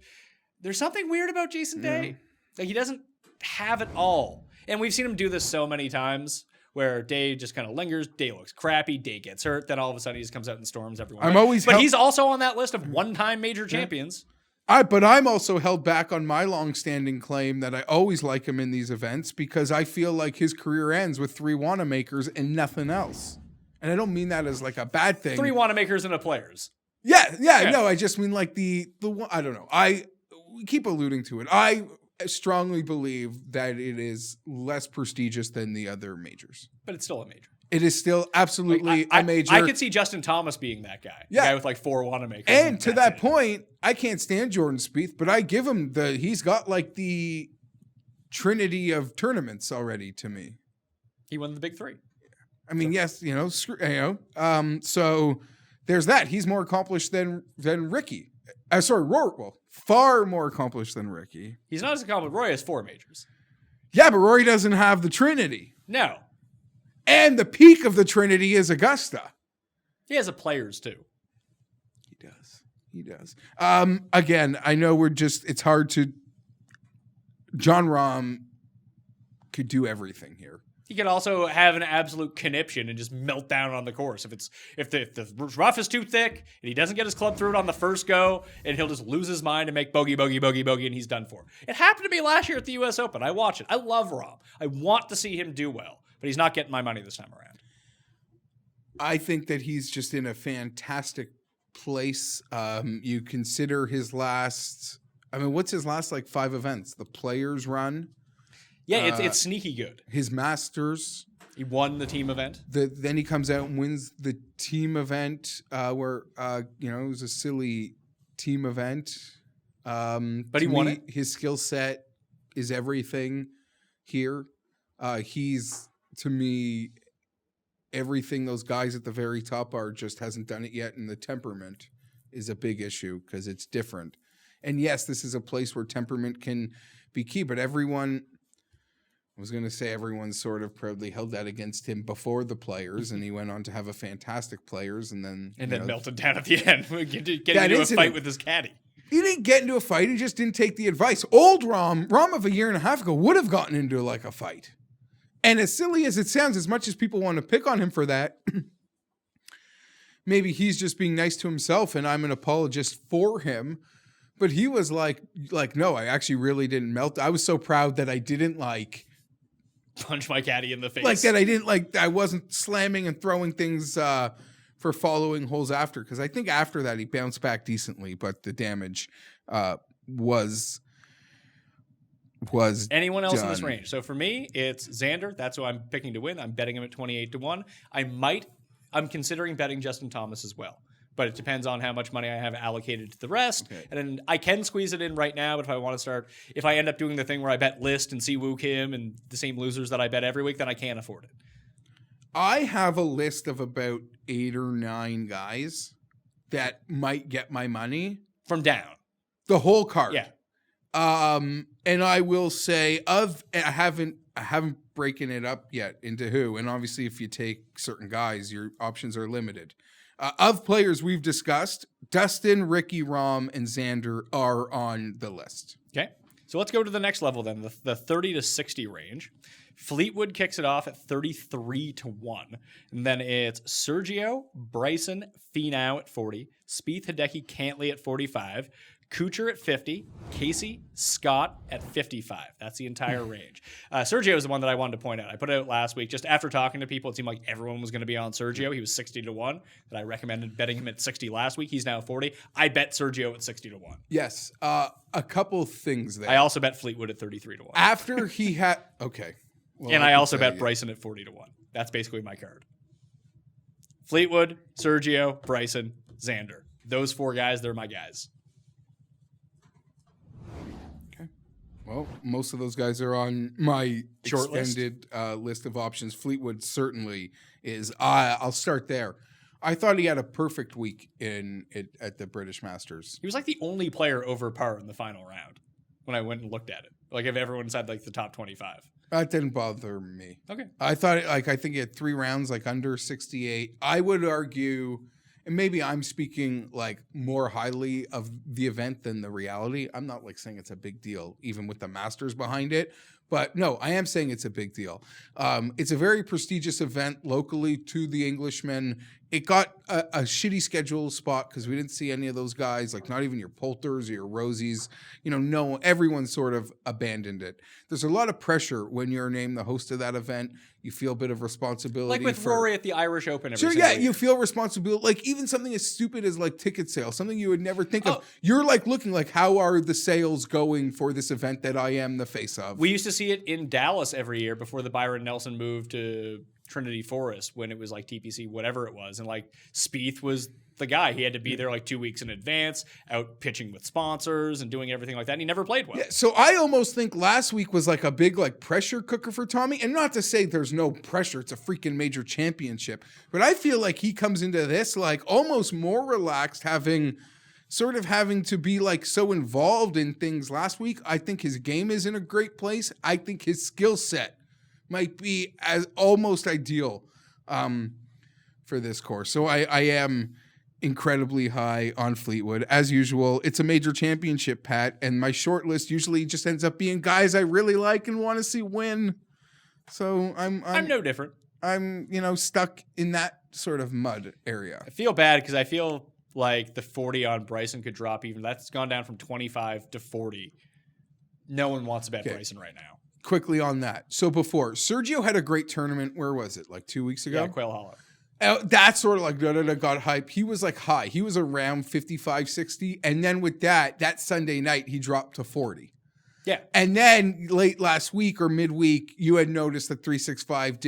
there's something weird about Jason Day. Like, he doesn't have it all. And we've seen him do this so many times where Day just kind of lingers. Day looks crappy. Day gets hurt. Then all of a sudden he just comes out and storms everyone. But he's also on that list of one-time major champions. But I'm also held back on my long-standing claim that I always like him in these events because I feel like his career ends with 3 Wanamakers and nothing else. And I don't mean that as like a bad thing. 3 Wanamakers and a Players. Yeah. No, I just mean like the one. I don't know. We keep alluding to it. I strongly believe that it is less prestigious than the other majors. But it's still a major. It is still absolutely a major. I could see Justin Thomas being that guy. Yeah. The guy with like 4 Wanamakers. And to that point, I can't stand Jordan Spieth, but I give him he's got like the trinity of tournaments already to me. He won the big 3. I mean, yes, so there's that. He's more accomplished than Rickie. Rory, far more accomplished than Rickie. He's not as accomplished. Rory has 4 majors. Yeah, but Rory doesn't have the trinity. No. And the peak of the trinity is Augusta. He has a Players too. He does. Again, I know it's hard to. John Rahm could do everything here. He could also have an absolute conniption and just melt down on the course. If the rough is too thick and he doesn't get his club through it on the first go, and he'll just lose his mind and make bogey, and he's done for. It happened to me last year at the U.S. Open. I watch it. I love Rahm. I want to see him do well, but he's not getting my money this time around. I think that he's just in a fantastic place. You consider his last. I mean, what's his last 5 events? The Players run. Yeah, it's sneaky good. His Masters. He won the team event. Then he comes out and wins the team event, where it was a silly team event. But he won it. His skill set is everything here. He's, to me, everything those guys at the very top are, just hasn't done it yet, and the temperament is a big issue because it's different. And yes, this is a place where temperament can be key, but everyone I was going to say everyone sort of proudly held that against him before the Players, and he went on to have a fantastic Players, and then melted down at the end, getting That into a incident- fight with his caddy. He didn't get into a fight. He just didn't take the advice. Old Rom of a year and a half ago would have gotten into like a fight. And as silly as it sounds, as much as people want to pick on him for that, maybe he's just being nice to himself, and I'm an apologist for him. But he was like, no, I actually really didn't melt. I was so proud that I didn't Punch my caddy in the face. like that. I wasn't slamming and throwing things for following holes after. Because I think after that he bounced back decently, but the damage was anyone else in this done. range. So for me, it's Xander. That's who I'm picking to win. I'm betting him at 28-1. I'm considering betting Justin Thomas as well. But it depends on how much money I have allocated to the rest. Okay. And then I can squeeze it in right now, but if I end up doing the thing where I bet List and Siwoo Kim and the same losers that I bet every week, then I can't afford it. I have a list of about 8 or 9 guys that might get my money. From down. The whole card. Yeah. And I will say I haven't broken it up yet into who. And obviously if you take certain guys, your options are limited. Of players we've discussed, Dustin, Rickie, Rom, and Xander are on the list. Okay. So let's go to the next level then, the 30 to 60 range. Fleetwood kicks it off at 33-1. And then it's Sergio, Bryson, Finau at 40, Spieth, Hideki, Cantlay at 45, Kuchar at 50, Casey, Scott at 55. That's the entire range. Sergio is the one that I wanted to point out. I put it out last week. Just after talking to people, it seemed like everyone was going to be on Sergio. He was 60-1. That I recommended betting him at 60 last week. He's now 40. I bet Sergio at 60-1. Yes. A couple things there. I also bet Fleetwood at 33-1. After he had... Okay. Well, And I can also say, bet yeah. Bryson at 40-1. That's basically my card. Fleetwood, Sergio, Bryson, Xander. Those 4 guys, they're my guys. Well, most of those guys are on my Short list? extended list of options. Fleetwood certainly is. I'll start there. I thought he had a perfect week at the British Masters. He was like the only player over par in the final round when I went and looked at it. Like if everyone's had like the top 25. That didn't bother me. Okay. I thought, I think he had 3 rounds, under 68. I would argue, and maybe I'm speaking more highly of the event than the reality. I'm not saying it's a big deal, even with the Masters behind it. But no, I am saying it's a big deal. It's a very prestigious event locally to the Englishmen. It got a shitty schedule spot because we didn't see any of those guys, not even your Poulters or your Rosies. No, everyone sort of abandoned it. There's a lot of pressure when you're named the host of that event. You feel a bit of responsibility. Like with Rory at the Irish Open every Sure, single yeah, year. you feel responsibility. Even something as stupid as ticket sales, something you would never think of. You're looking how are the sales going for this event that I am the face of? We used to see it in Dallas every year before the Byron Nelson moved to Trinity Forest when it was TPC, whatever it was. And Spieth was the guy. He had to be there 2 weeks in advance, out pitching with sponsors and doing everything like that. And he never played well. Yeah, so I almost think last week was a big pressure cooker for Tommy. And not to say there's no pressure. It's a freaking major championship. But I feel he comes into this almost more relaxed, having to be so involved in things last week. I think his game is in a great place. I think his skill set might be as almost ideal for this course. So I am incredibly high on Fleetwood. As usual, it's a major championship, Pat, and my short list usually just ends up being guys I really like and want to see win. So I'm no different. I'm stuck in that sort of mud area. I feel bad because I feel like the 40 on Bryson could drop even. That's gone down from 25 to 40. No one wants to bet Bryson right now. Quickly on that. So before, Sergio had a great tournament. Where was it? 2 weeks ago? Yeah, Quail Hollow. That's sort of got hype. He was high. He was around 55, 60. And then with that Sunday night, he dropped to 40. Yeah. And then late last week or midweek, you had noticed that 365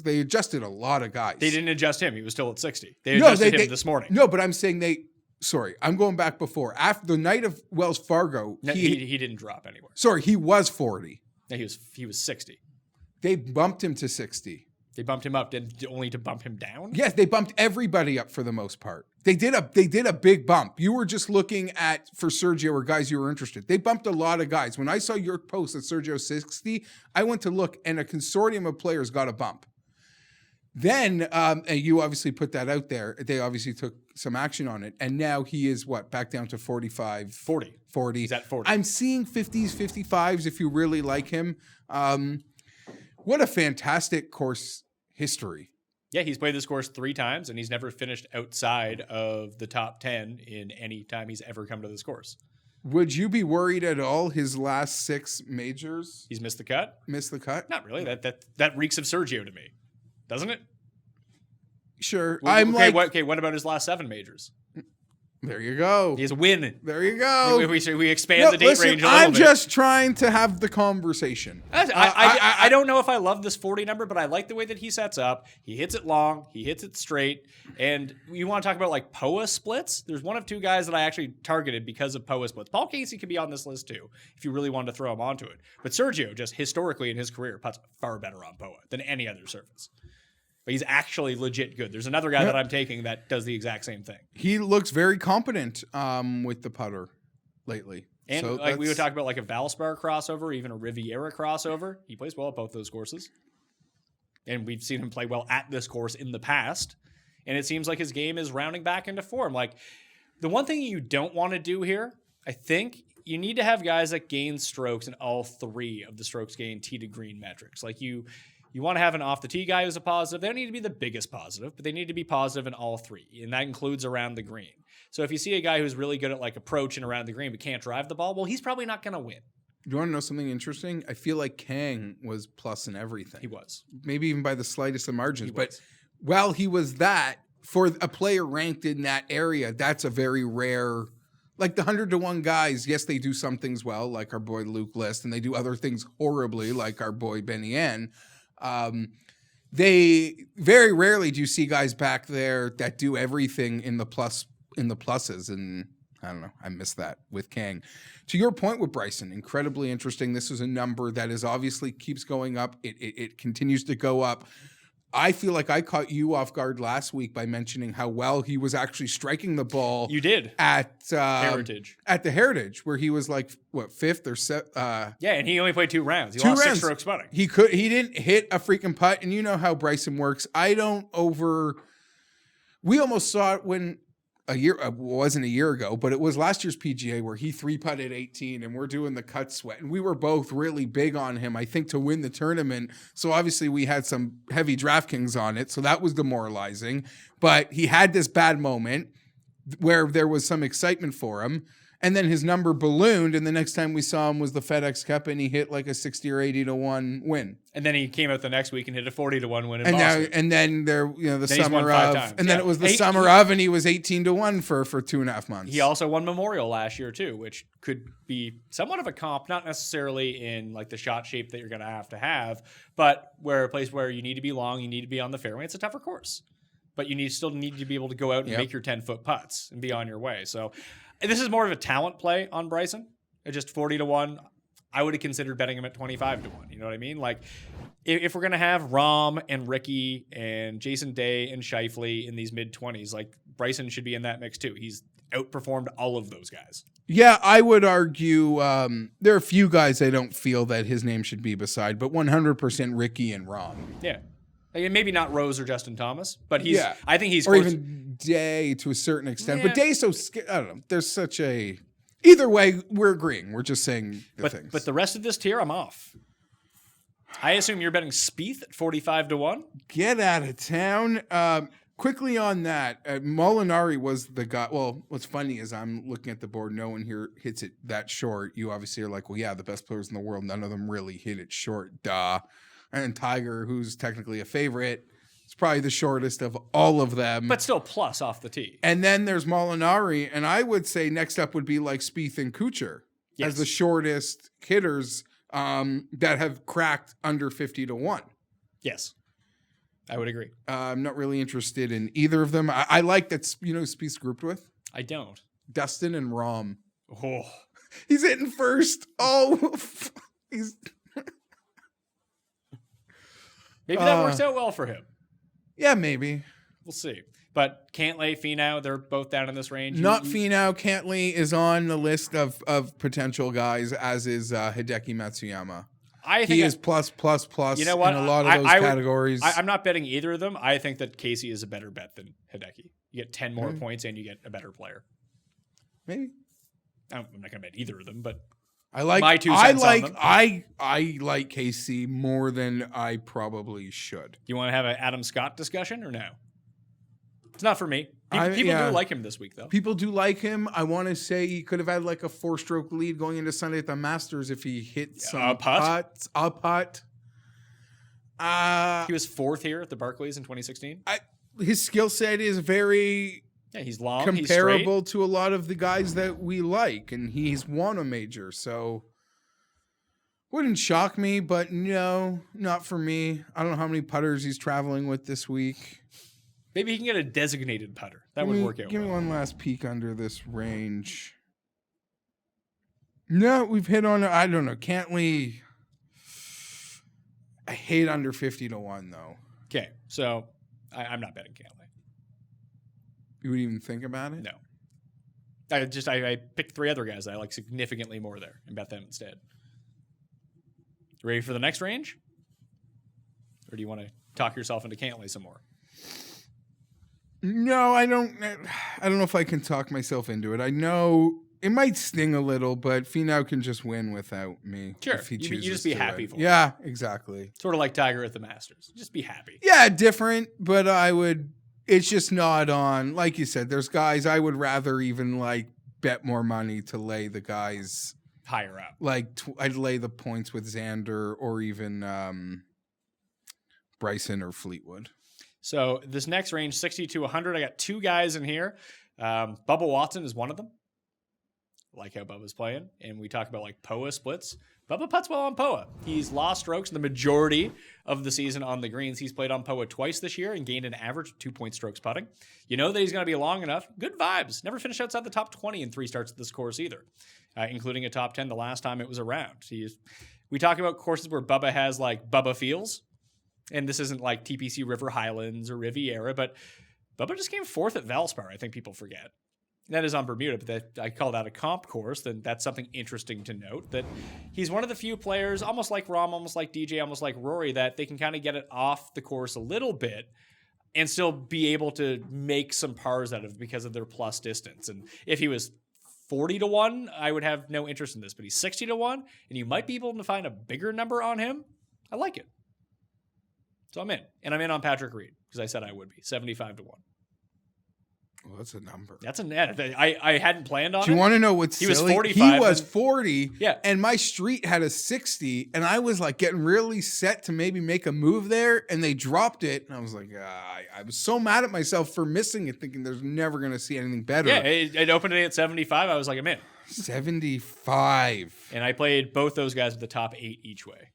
they adjusted a lot of guys. They didn't adjust him. He was still at 60. They adjusted him this morning. No, but I'm saying I'm going back before. After the night of Wells Fargo, No, he didn't drop anywhere. Sorry, he was 40. No, he was 60. They bumped him to 60. They bumped him up, only to bump him down? Yes, they bumped everybody up for the most part. They did a big bump. You were just looking at, for Sergio, or guys you were interested. They bumped a lot of guys. When I saw your post at Sergio 60, I went to look, and a consortium of players got a bump. Then, and you obviously put that out there. They obviously took some action on it. And now he is, back down to 45? 40. 40. He's at 40. I'm seeing 50s, 55s if you really like him. What a fantastic course history. Yeah, he's played this course 3 times, and he's never finished outside of the top 10 in any time he's ever come to this course. Would you be worried at all his last 6 majors? He's missed the cut? Missed the cut? Not really. That reeks of Sergio to me. Doesn't it? Sure. Well, what about his last 7 majors? There you go. He has a win. There you go. We expand the date range a little I'm bit. just trying to have the conversation. I don't know if I love this 40 number, but I like the way that he sets up. He hits it long. He hits it straight. And you want to talk about like POA splits? There's one of 2 guys that I actually targeted because of POA splits. Paul Casey could be on this list too, if you really wanted to throw him onto it. But Sergio, just historically in his career, puts far better on POA than any other surface. But he's actually legit good. There's another guy that I'm taking that does the exact same thing. He looks very competent with the putter lately. And so like we would talk about like a Valspar crossover, even a Riviera crossover. He plays well at both those courses. And we've seen him play well at this course in the past. And it seems like his game is rounding back into form. Like the one thing you don't want to do here, I think you need to have guys that gain strokes in all 3 of the strokes gained tee to green metrics. Like you want to have an off the tee guy who's a positive. They don't need to be the biggest positive, but they need to be positive in all 3. And that includes around the green. So if you see a guy who's really good at like approaching around the green, but can't drive the ball, well, he's probably not going to win. You want to know something interesting? I feel like Kang was plus in everything. He was. Maybe even by the slightest of margins. He But was. while he was that, for a player ranked in that area, that's a very rare. Like the 100-to-1 guys, yes, they do some things well, like our boy Luke List, and they do other things horribly, like our boy Benny N. They very rarely do you see guys back there that do everything in the pluses, and I don't know. I miss that with Kang. To your point with Bryson, incredibly interesting. This is a number that is obviously keeps going up. It continues to go up. I feel like I caught you off guard last week by mentioning how well he was actually striking the ball. You did at Heritage. At the Heritage, where he was like what 5th or 7th. Yeah, and he only played 2 rounds. He 2 lost rounds. 6 strokes putting. He didn't hit a freaking putt, and you know how Bryson works. We almost saw it when it wasn't a year ago, but it was last year's PGA where he 3-putted 18 and we're doing the cut sweat. And we were both really big on him, I think, to win the tournament. So obviously we had some heavy DraftKings on it. So that was demoralizing. But he had this bad moment where there was some excitement for him. And then his number ballooned, and the next time we saw him was the FedEx Cup, and he hit like a 60 or 80-to-1 win. And then he came out the next week and hit a 40-to-1 win in And Boston. and then there, the Then he's won summer 5 of, times. and then Yeah. it was the He- summer of, and he was 18-to-1 for 2.5 months. He also won Memorial last year too, which could be somewhat of a comp, not necessarily in like the shot shape that you're going to have, but where a place where you need to be long, you need to be on the fairway. It's a tougher course, but you still need to be able to go out and make your 10-foot putts and be on your way. So this is more of a talent play on Bryson. At just 40-to-1, I would have considered betting him at 25-to-1. You know what I mean? Like, if we're going to have Rahm and Rickie and Jason Day and Scheifele in these mid-20s, like, Bryson should be in that mix too. He's outperformed all of those guys. Yeah, I would argue there are a few guys I don't feel that his name should be beside, but 100% Rickie and Rahm. Yeah. Like, maybe not Rose or Justin Thomas, but I think he's or close. even Day to a certain extent. Yeah. But Day's so I don't know. There's such a either way. We're agreeing. We're just saying things. But the rest of this tier, I'm off. I assume you're betting Spieth at 45-to-1. Get out of town. Quickly on that, Molinari was the guy. Well, what's funny is I'm looking at the board. No one here hits it that short. You obviously are like, well, yeah, the best players in the world. None of them really hit it short. Duh. And Tiger, who's technically a favorite, is probably the shortest of all of them. But still plus off the tee. And then there's Molinari, and I would say next up would be like Spieth and Kuchar as the shortest hitters that have cracked under 50-to-1. Yes, I would agree. I'm not really interested in either of them. I like that, Spieth's grouped with? I don't. Dustin and Rahm. Oh, He's hitting first. Oh, he's... Maybe that works out well for him. Yeah, maybe. We'll see. But Cantlay, Finau, they're both down in this range. Not Finau. Cantlay is on the list of potential guys, as is Hideki Matsuyama. He is plus you know what? in a lot of those categories. I'm not betting either of them. I think that Casey is a better bet than Hideki. You get 10 more points and you get a better player. Maybe. I'm not going to bet either of them, but I like my 2 cents on them. I like Casey more than I probably should. You want to have an Adam Scott discussion or no? It's not for me. People do like him this week, though. People do like him. I want to say he could have had like a 4-stroke lead going into Sunday at the Masters if he hit some putts. A putt. He was 4th here at the Barclays in 2016. His skill set is very he's long, comparable to a lot of the guys that we like, and he's won a major, so wouldn't shock me, but no, not for me. I don't know how many putters he's traveling with this week. Maybe he can get a designated putter. That would work out. Give me one last peek under this range. No, we've hit on, I don't know, Cantlay. I hate under 50 to 1, though. Okay, so I'm not betting Cantlay. You wouldn't even think about it? No. I picked 3 other guys that I like significantly more there and bet them instead. Ready for the next range? Or do you want to talk yourself into Cantlay some more? No, I don't know if I can talk myself into it. I know it might sting a little, but Finau can just win without me. Sure. If he chooses you just be to happy win. for him. Yeah, exactly. Sort of like Tiger at the Masters. Just be happy. Yeah, different, but it's just not on, like you said, there's guys I would rather even like bet more money to lay the guys higher up. Like I'd lay the points with Xander or even Bryson or Fleetwood. So this next range, 60 to 100, I got 2 guys in here. Bubba Watson is one of them. I like how Bubba's playing. And we talk about like POA splits. Bubba putts well on POA. He's lost strokes in the majority of the season on the greens. He's played on POA twice this year and gained an average of 2 strokes putting. You know that he's going to be long enough. Good vibes. Never finished outside the top 20 in 3 starts at this course either, including a top 10 the last time it was around. We talk about courses where Bubba has like Bubba feels. And this isn't like TPC River Highlands or Riviera, but Bubba just came 4th at Valspar. I think people forget. That is on Bermuda, but I call that a comp course. Then that's something interesting to note, that he's one of the few players, almost like Rahm, almost like DJ, almost like Rory, that they can kind of get it off the course a little bit and still be able to make some pars out of it because of their plus distance. And if he was 40 to 1, I would have no interest in this, but he's 60 to 1, and you might be able to find a bigger number on him. I like it. So I'm in. And I'm in on Patrick Reed because I said I would be. 75 to 1. Well, that's a number. That's a net. I hadn't planned on it. Do you want to know what's silly? He Was 45. He was 40. Yeah. And my street had a 60. And I was like getting really set to maybe make a move there. And they dropped it. And I was like, I was so mad at myself for missing it, thinking there's never going to see anything better. Yeah. It opened it at 75. I was like, I'm in. 75. And I played both those guys at the top 8 each way.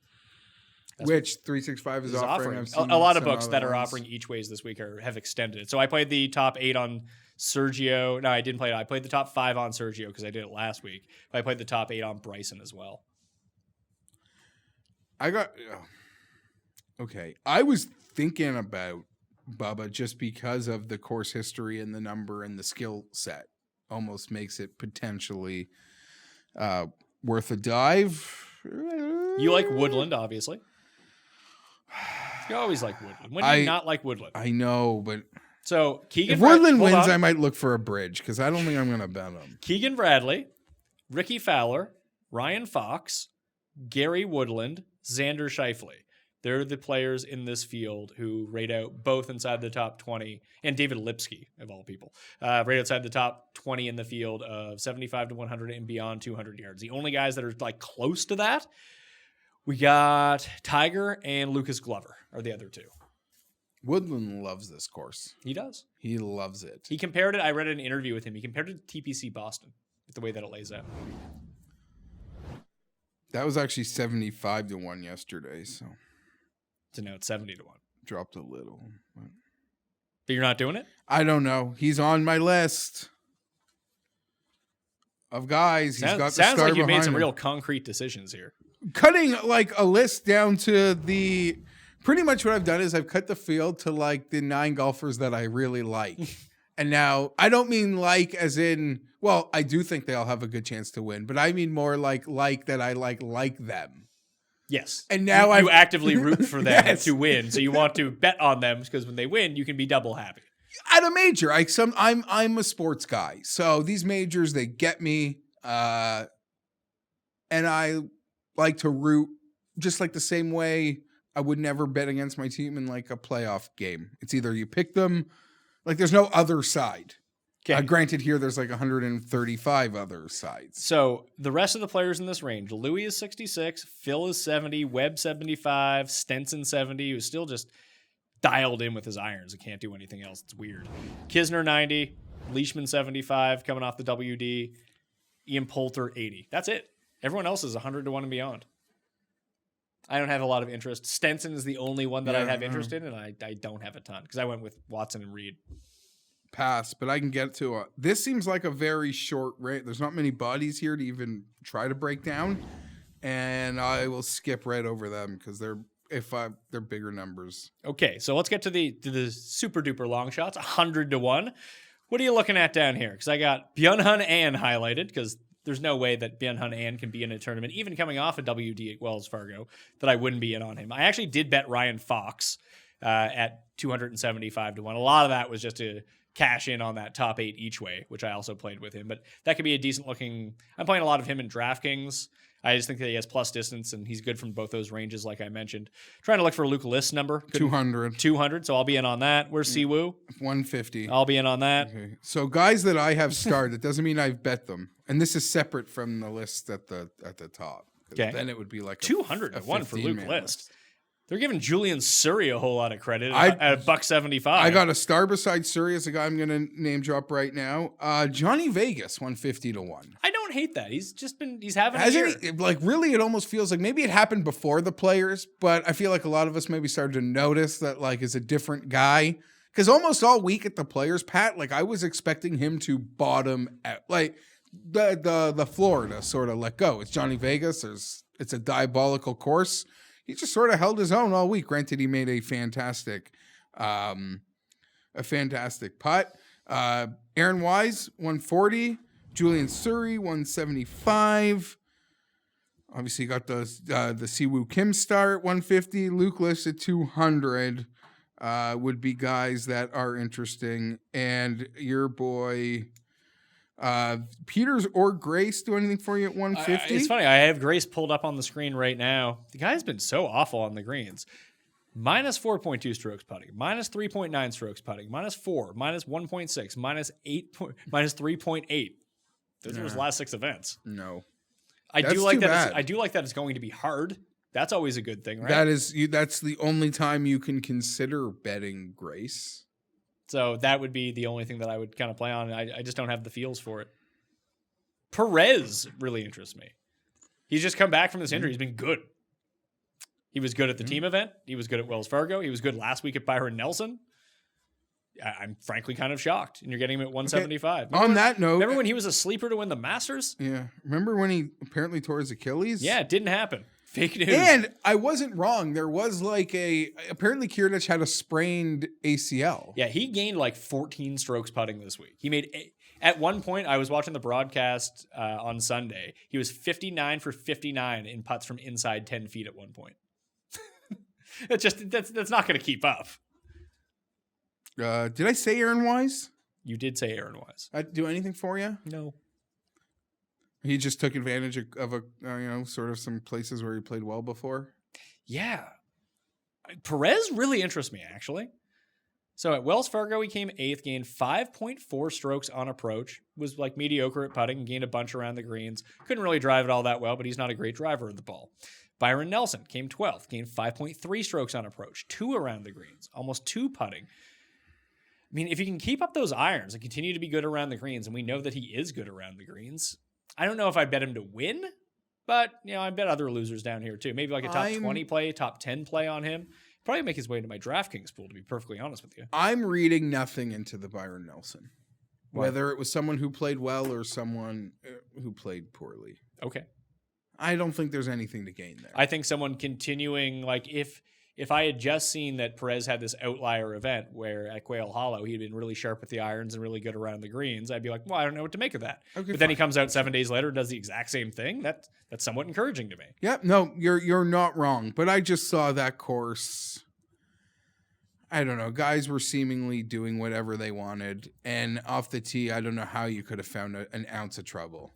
Which 365 is offering. I've seen a lot of books other that are ones. offering each ways this week have extended it. So I played the top 8 on Sergio. No, I didn't play it. I played the top 5 on Sergio because I did it last week. But I played the top 8 on Bryson as well. Okay. I was thinking about Bubba just because of the course history and the number and the skill set. Almost makes it potentially worth a dive. You like Woodland, obviously. You always like Woodland. When do you not like Woodland? I know, but so Keegan. If Woodland wins, I might look for a bridge because I don't think I'm going to bet him. Keegan Bradley, Rickie Fowler, Ryan Fox, Gary Woodland, Xander Schauffele. They're the players in this field who rate out both inside the top 20, and David Lipsky, of all people, rate outside the top 20 in the field of 75 to 100 and beyond 200 yards. The only guys that are like close to that, we got Tiger and Lucas Glover are the other 2. Woodland loves this course. He does. He loves it. He compared it. I read an interview with him. He compared it to TPC Boston with the way that it lays out. That was actually 75 to 1 yesterday, so. So now it's 70 to 1. Dropped a little. But you're not doing it? I don't know. He's on my list of guys. He's got the sounds star like you made some behind him. real concrete decisions here. Cutting like a list down to the Pretty much what I've done is I've cut the field to like the 9 golfers that I really like. And now I don't mean like as in, well, I do think they all have a good chance to win, but I mean more like that I like them. Yes. And now you actively root for them Yes. to win. So you want to bet on them because when they win, you can be double happy. At a major, I'm a sports guy. So these majors, they get me. And I like to root just like the same way I would never bet against my team in like a playoff game. It's either you pick them, like there's no other side. Okay. Granted, here there's like 135 other sides. So the rest of the players in this range, Louis is 66, Phil is 70, Webb 75, Stenson 70, who's still just dialed in with his irons and can't do anything else. It's weird. Kisner 90, Leishman 75, coming off the WD, Ian Poulter 80. That's it. Everyone else is 100 to 1 and beyond. I don't have a lot of interest. Stenson is the only one that I have interest in, and I don't have a ton because I went with Watson and Reed. Pass, but I can get to this seems like a very short rate. There's not many bodies here to even try to break down, and I will skip right over them because they're bigger numbers. Okay, so let's get to the super duper long shots, 100 to 1. What are you looking at down here? Because I got Byung-Hun An highlighted because there's no way that Byung-Hun An can be in a tournament, even coming off a WD at Wells Fargo, that I wouldn't be in on him. I actually did bet Ryan Fox at 275 to 1. A lot of that was just to cash in on that top 8 each way, which I also played with him. But that could be a decent looking. I'm playing a lot of him in DraftKings. I just think that he has plus distance and he's good from both those ranges, like I mentioned. Trying to look for a Luke List number. 200. So I'll be in on that. Where's Siwoo? 150. I'll be in on that. Okay. So guys that I have starred, it doesn't mean I've bet them. And this is separate from the list at the top. Okay. Then it would be like 200 to 1 for Luke List. List. They're giving Julian Surrey a whole lot of credit at $1.75. I got a star beside Surrey as a guy I'm going to name drop right now. Johnny Vegas, 150 to 1. I don't hate that. He's having a year. Hasn't he? Like, really, it almost feels like maybe it happened before the players, but I feel like a lot of us maybe started to notice that, like, is a different guy. Because almost all week at the players, Pat, like, I was expecting him to bottom out. Like, the floor to sort of let go. It's Johnny Vegas. It's a diabolical course. He just sort of held his own all week. Granted, he made a fantastic putt. Aaron Wise, 140. Julian Surrey, 175. Obviously, got the Siwoo Kim star at 150. Luke List at 200 would be guys that are interesting. And your boy Peters or Grace do anything for you at 150? It's funny. I have Grace pulled up on the screen right now. The guy's been so awful on the greens. Minus 4.2 strokes putting, minus 3.9 strokes putting, minus 4, minus 1.6, minus 3.8. Those are his last 6 events. No. I do like that it's going to be hard. That's always a good thing, right? That's the only time you can consider betting Grace. So that would be the only thing that I would kind of play on. I just don't have the feels for it. Perez really interests me. He's just come back from this injury. He's been good. He was good at the team event. He was good at Wells Fargo. He was good last week at Byron Nelson. I'm frankly kind of shocked. And you're getting him at 175. Okay. On that note. Remember when he was a sleeper to win the Masters? Yeah. Remember when he apparently tore his Achilles? Yeah, it didn't happen. Fake news. And I wasn't wrong. There was apparently Kierdich had a sprained ACL. Yeah, he gained like 14 strokes putting this week. He made, at one point, I was watching the broadcast on Sunday. He was 59 for 59 in putts from inside 10 feet at one point. That's not going to keep up. Did I say Aaron Wise? You did say Aaron Wise. Do anything for you? No. He just took advantage of sort of some places where he played well before. Yeah. Perez really interests me, actually. So at Wells Fargo, he came 8th, gained 5.4 strokes on approach, was like mediocre at putting, and gained a bunch around the greens. Couldn't really drive it all that well, but he's not a great driver of the ball. Byron Nelson came 12th, gained 5.3 strokes on approach, 2 around the greens, almost 2 putting. I mean, if he can keep up those irons and continue to be good around the greens, and we know that he is good around the greens, I don't know if I bet him to win, but, I bet other losers down here too. Maybe like a top 20 play, top 10 play on him. Probably make his way into my DraftKings pool, to be perfectly honest with you. I'm reading nothing into the Byron Nelson. Whether it was someone who played well or someone who played poorly. Okay. I don't think there's anything to gain there. I think someone continuing, like if if I had just seen that Perez had this outlier event where at Quail Hollow he'd been really sharp with the irons and really good around the greens, I'd be like, well, I don't know what to make of that. Okay, but then he comes out 7 days later and does the exact same thing. That's somewhat encouraging to me. Yep. No, you're not wrong. But I just saw that course. I don't know. Guys were seemingly doing whatever they wanted. And off the tee, I don't know how you could have found an ounce of trouble.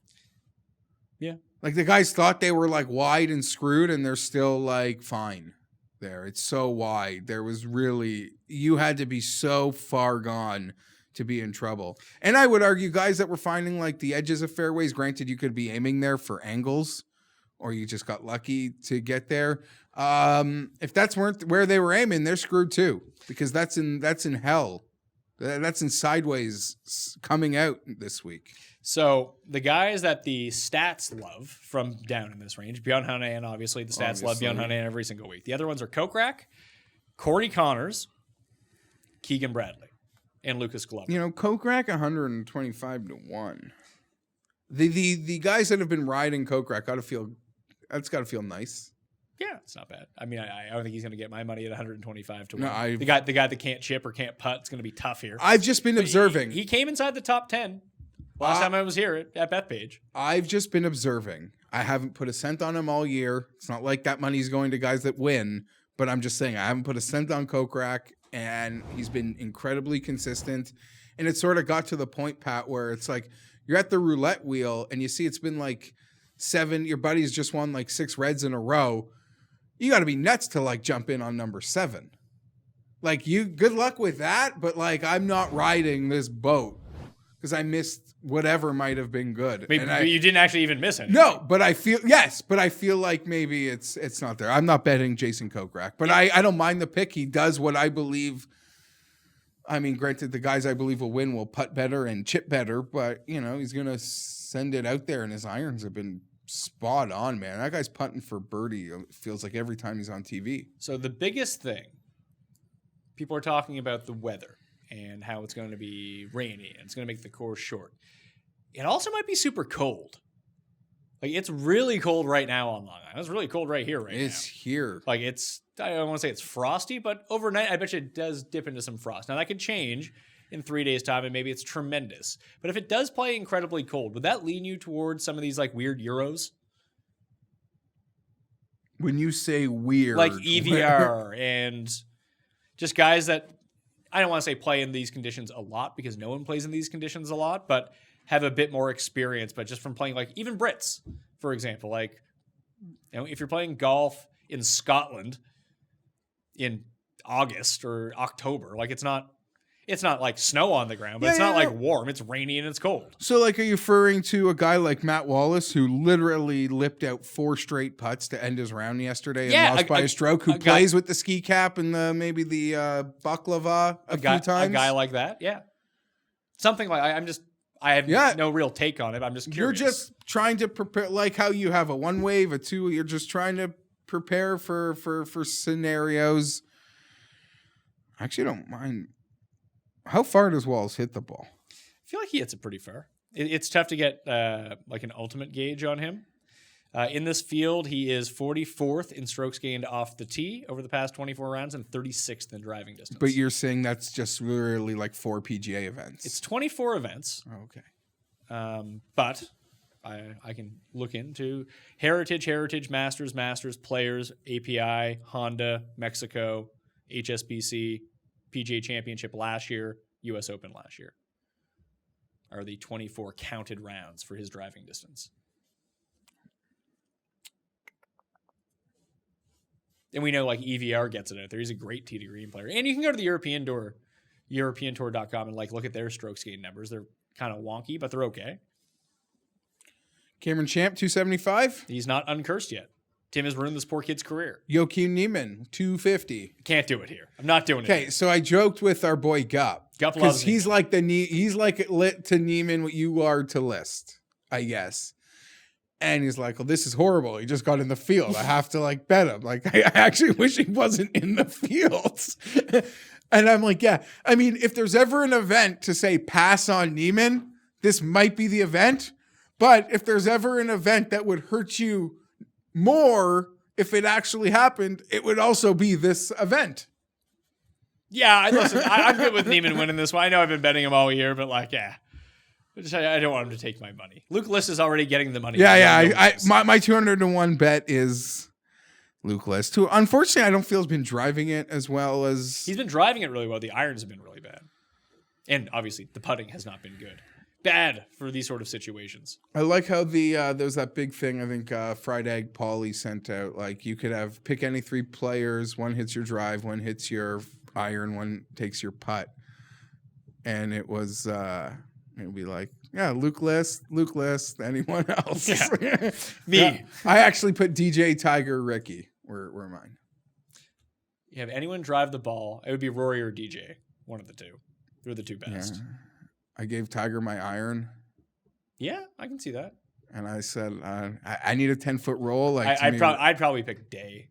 Yeah. Like the guys thought they were like wide and screwed, and they're still like fine there. It's so wide. There was really, you had to be so far gone to be in trouble. And I would argue guys that were finding like the edges of fairways, granted you could be aiming there for angles or you just got lucky to get there. If that's weren't where they were aiming, they're screwed too, because that's in hell. That's in sideways coming out this week. So the guys that the stats love from down in this range, Bjorn Hanahan, obviously the stats love Bjorn Hanahan every single week. The other ones are Kokrak, Corey Connors, Keegan Bradley, and Lucas Glover. You know, Kokrak 125-1. The guys that have been riding Kokrak got to feel nice. Yeah, it's not bad. I mean, I don't think he's going to get my money at 125 to 1. No, the guy that can't chip or can't putt, it's going to be tough here. I've just been observing. He came inside the top 10 last time I was here at Bethpage. I've just been observing. I haven't put a cent on him all year. It's not like that money's going to guys that win, but I'm just saying I haven't put a cent on Kokrak, and he's been incredibly consistent. And it sort of got to the point, Pat, where it's like you're at the roulette wheel and you see it's been like 7. Your buddies just won like 6 reds in a row. You got to be nuts to like jump in on number 7. Like good luck with that. But like, I'm not riding this boat because I missed whatever might have been good. But you didn't actually even miss anything. No, but I feel like maybe it's not there. I'm not betting Jason Kokrak, but yeah. I don't mind the pick. He does what I believe. I mean, granted, the guys I believe will win will putt better and chip better, but you know, he's going to send it out there and his irons have been spot on, man. That guy's putting for birdie, it feels like every time he's on TV. So the biggest thing, people are talking about the weather and how it's going to be rainy and it's going to make the course short. It also might be super cold. Like, it's really cold right now on Long Island. It's really cold right here It's here. Like, I don't want to say it's frosty, but overnight, I bet you it does dip into some frost. Now, that could change in 3 days' time, and maybe it's tremendous. But if it does play incredibly cold, would that lean you towards some of these, like, weird Euros? When you say weird. Like EVR and just guys that, I don't want to say play in these conditions a lot, because no one plays in these conditions a lot, but have a bit more experience, but just from playing, like, even Brits, for example. Like, you know, if you're playing golf in Scotland in August or October, like, it's not like snow on the ground, but it's not like warm. It's rainy and it's cold. So, like, are you referring to a guy like Matt Wallace, who literally lipped out 4 straight putts to end his round yesterday and lost by a stroke, who plays with the ski cap and maybe the baklava a few times? A guy like that, yeah. Something like, I have no real take on it. I'm just curious. You're just trying to prepare, like how you have a 1 wave, a 2. You're just trying to prepare for scenarios. I actually don't mind. How far does Walls hit the ball? I feel like he hits it pretty far. It's tough to get like an ultimate gauge on him. In this field, he is 44th in strokes gained off the tee over the past 24 rounds and 36th in driving distance. But you're saying that's just really like 4 PGA events. It's 24 events. Oh, okay. But I can look into Heritage, Masters, Players, API, Honda, Mexico, HSBC, PGA Championship last year, US Open last year are the 24 counted rounds for his driving distance. And we know, like, EVR gets it out there. He's a great tee to green player. And you can go to the European Tour, EuropeanTour.com, and, like, look at their strokes gained numbers. They're kind of wonky, but they're okay. Cameron Champ, 275. He's not uncursed yet. Tim has ruined this poor kid's career. Joakim Niemann, 250. Can't do it here. I'm not doing it. Okay, so I joked with our boy Gup. Gup loves he's like lit to Niemann what you are to List, I guess. And he's like, well, this is horrible. He just got in the field. I have to, like, bet him. Like, I actually wish he wasn't in the field. And I'm like, yeah. I mean, if there's ever an event to say pass on Niemann, this might be the event. But if there's ever an event that would hurt you more if it actually happened, it would also be this event. Yeah, listen, I'm good with Neiman winning this one. I know I've been betting him all year, but like, yeah. I don't want him to take my money. Luke List is already getting the money. Yeah. My 200-1 bet is Luke List, who unfortunately I don't feel has been driving it as well as... He's been driving it really well. The irons have been really bad. And obviously the putting has not been good. Bad for these sort of situations. I like how there was that big thing, I think Fried Egg Paulie sent out. Like you could pick any 3 players. One hits your drive, one hits your iron, one takes your putt. And it was... it would be like, yeah, Luke List, anyone else? Yeah. Me. Yeah. I actually put DJ, Tiger, Rickie were mine. You have anyone drive the ball, it would be Rory or DJ. One of the two. They're the two best. Yeah. I gave Tiger my iron. Yeah, I can see that. And I said, I need a 10-foot roll. Like I'd probably pick Day.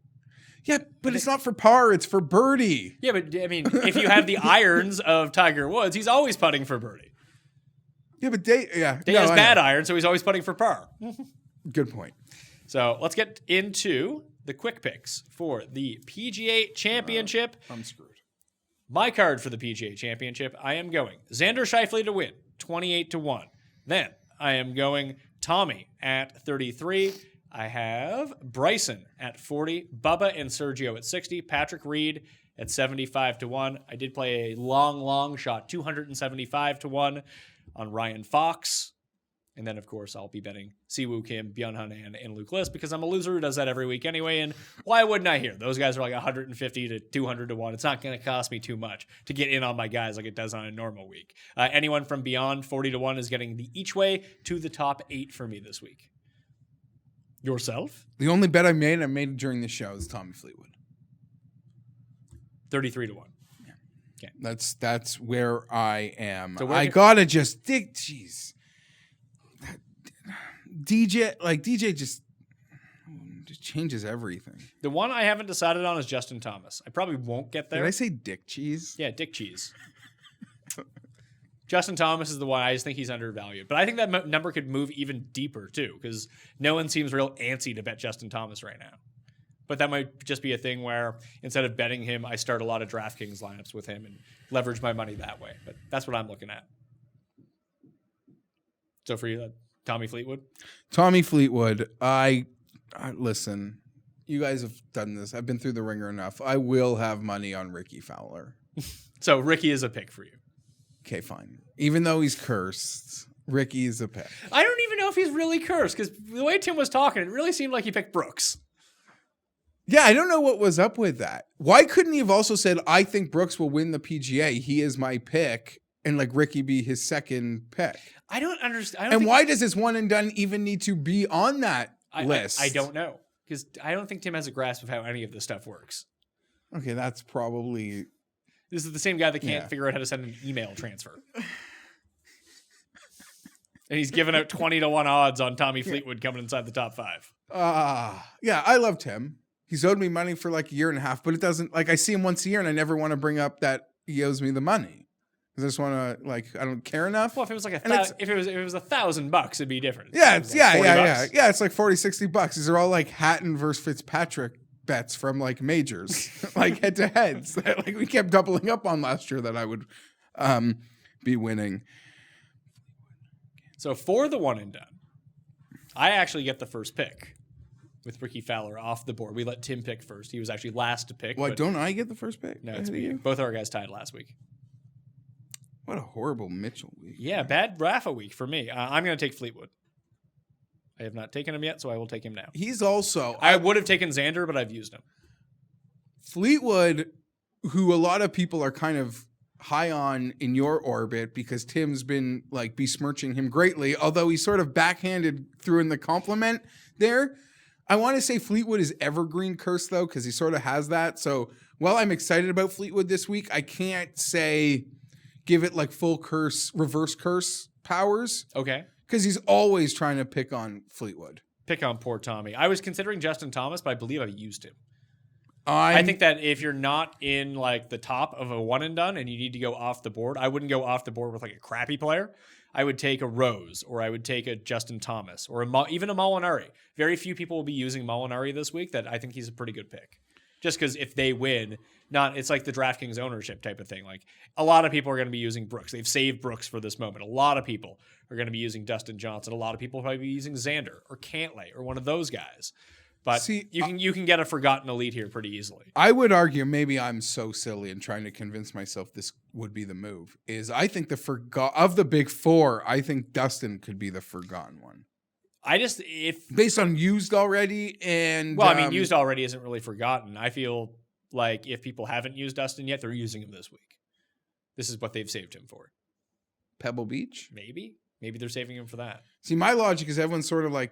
Yeah, but it's not for par. It's for birdie. Yeah, but I mean, if you have the irons of Tiger Woods, he's always putting for birdie. Yeah, but Day has bad iron, so he's always putting for par. Good point. So let's get into the quick picks for the PGA Championship. I'm screwed. My card for the PGA Championship, I am going Xander Schauffele to win, 28-1. Then I am going Tommy at 33. I have Bryson at 40, Bubba and Sergio at 60, Patrick Reed at 75-1. I did play a long shot, 275-1 on Ryan Fox. And then, of course, I'll be betting Siwoo Kim, Byung Hun An, and Luke List because I'm a loser who does that every week anyway. And why wouldn't I here? Those guys are like 150 to 200-1. It's not going to cost me too much to get in on my guys like it does on a normal week. Anyone from beyond 40-1 is getting the each way to the top 8 for me this week. Yourself? The only bet I made during the show is Tommy Fleetwood. 33-1. Yeah. Okay. That's where I am. So I gotta just dig. Jeez. DJ just changes everything. The one I haven't decided on is Justin Thomas. I probably won't get there. Did I say Dick Cheese? Yeah, Dick Cheese. Justin Thomas is the one I just think he's undervalued. But I think that number could move even deeper, too, because no one seems real antsy to bet Justin Thomas right now. But that might just be a thing where instead of betting him, I start a lot of DraftKings lineups with him and leverage my money that way. But that's what I'm looking at. So for you, Tommy Fleetwood? Tommy Fleetwood. I listen, you guys have done this. I've been through the ringer enough. I will have money on Rickie Fowler. So Rickie is a pick for you. Okay, fine. Even though he's cursed, Rickie is a pick. I don't even know if he's really cursed because the way Tim was talking, it really seemed like he picked Brooks. Yeah, I don't know what was up with that. Why couldn't he have also said, I think Brooks will win the PGA. He is my pick. And like Rickie be his second pick. I don't understand. And why does this one and done even need to be on that list? I don't know. Because I don't think Tim has a grasp of how any of this stuff works. Okay, that's probably... This is the same guy that can't figure out how to send an email transfer. And he's giving out 20-1 odds on Tommy Fleetwood coming inside the top 5. Yeah, I love Tim. He's owed me money for like a year and a half, but it doesn't... Like, I see him once a year and I never want to bring up that he owes me the money. I just want to, like, I don't care enough. Well, if it was like if it was $1,000, it'd be different. Yeah, it's like $40. Yeah, it's like $40-$60. These are all like Hatton versus Fitzpatrick bets from like majors, like head to heads. Like we kept doubling up on last year that I would be winning. So for the one and done, I actually get the first pick with Rickie Fowler off the board. We let Tim pick first. He was actually last to pick. Well, don't I get the first pick? No, it's me. Both our guys tied last week. What a horrible Mitchell week. Yeah, bad Rafa week for me. I'm going to take Fleetwood. I have not taken him yet, so I will take him now. He's also... I would have taken Xander, but I've used him. Fleetwood, who a lot of people are kind of high on in your orbit because Tim's been like besmirching him greatly, although he sort of backhanded through in the compliment there. I want to say Fleetwood is evergreen curse, though, because he sort of has that. So while I'm excited about Fleetwood this week, I can't say... give it like full curse, reverse curse powers. Okay. Because he's always trying to pick on Fleetwood. Pick on poor Tommy. I was considering Justin Thomas, but I believe I used him. I think that if you're not in like the top of a one and done and you need to go off the board, I wouldn't go off the board with like a crappy player. I would take a Rose, or I would take a Justin Thomas, or even a Molinari. Very few people will be using Molinari this week. That I think he's a pretty good pick. Just because if they win, it's like the DraftKings ownership type of thing. Like a lot of people are going to be using Brooks. They've saved Brooks for this moment. A lot of people are going to be using Dustin Johnson. A lot of people will probably be using Xander or Cantlay or one of those guys. But you can get a forgotten elite here pretty easily. I would argue, maybe I'm so silly and trying to convince myself this would be the move, is I think of the big four, I think Dustin could be the forgotten one. Based on used already and... Well, I mean, used already isn't really forgotten. I feel like if people haven't used Dustin yet, they're using him this week. This is what they've saved him for. Pebble Beach? Maybe they're saving him for that. See, my logic is everyone's sort of like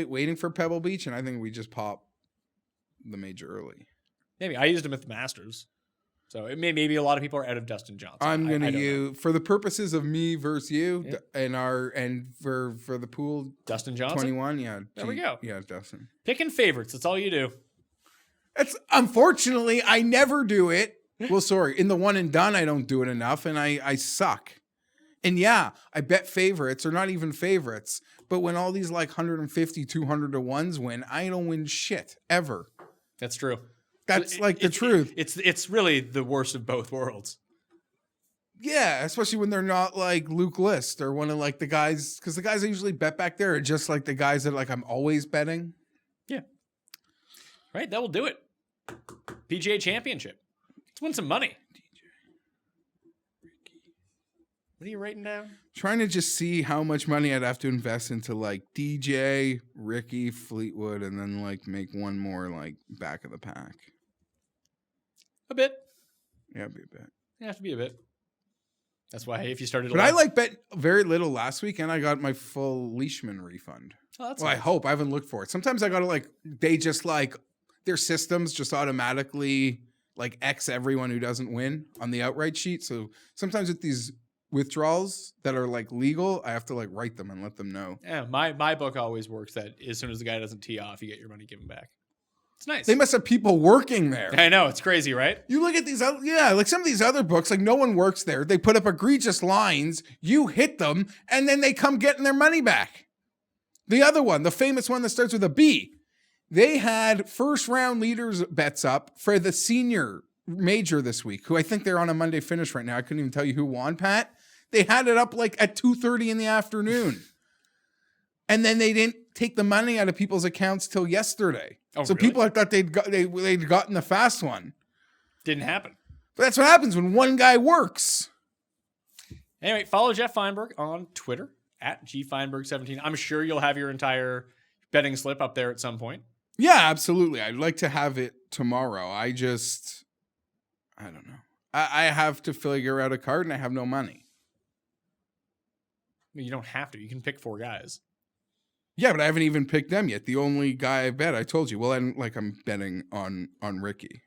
waiting for Pebble Beach, and I think we just pop the major early. Maybe. I used him at the Masters. So maybe a lot of people are out of Dustin Johnson. I'm going to use, for the purposes of me versus you, and for the pool, Dustin Johnson? 21, yeah. There we go. Yeah, Dustin. Picking favorites. That's all you do. Unfortunately, I never do it. Well, sorry. In the one and done, I don't do it enough, and I suck. And yeah, I bet favorites or not even favorites. But when all these like 150, 200 to ones win, I don't win shit ever. That's true. That's the truth. It's really the worst of both worlds. Yeah, especially when they're not like Luke List or one of like the guys, because the guys I usually bet back there are just like the guys that like I'm always betting. Yeah. Right, that will do it. PGA Championship. Let's win some money. What are you writing down? Trying to just see how much money I'd have to invest into like DJ, Rickie, Fleetwood, and then like make one more like back of the pack. A bit. Yeah, it'd be a bit. It has to be a bit. That's why if you started. But I like bet very little last week, and I got my full Leishman refund. Oh, that's nice. I hope. I haven't looked for it. Sometimes I gotta like they just like their systems just automatically like X everyone who doesn't win on the outright sheet. So sometimes with these withdrawals that are like legal, I have to like write them and let them know. Yeah, my book always works that as soon as the guy doesn't tee off, you get your money given back. It's nice. They must have people working there. I know, it's crazy, right? You look at these other, like some of these other books, like no one works there. They put up egregious lines, you hit them, and then they come getting their money back. The other one, the famous one that starts with a B, they had first round leaders bets up for the senior major this week, who I think they're on a Monday finish right now. I couldn't even tell you who won, Pat. They had it up like at 2:30 in the afternoon. And then they didn't take the money out of people's accounts till yesterday. Oh, so really? people, I thought they'd gotten the fast one. Didn't happen. But that's what happens when one guy works. Anyway, follow Geoff Fienberg on Twitter at GFienberg17. I'm sure you'll have your entire betting slip up there at some point. Yeah, absolutely. I'd like to have it tomorrow. I don't know. I have to figure out a card and I have no money. You don't have to. You can pick 4 guys. Yeah, but I haven't even picked them yet. The only guy I bet, I told you. Well, I'm betting on Rickie.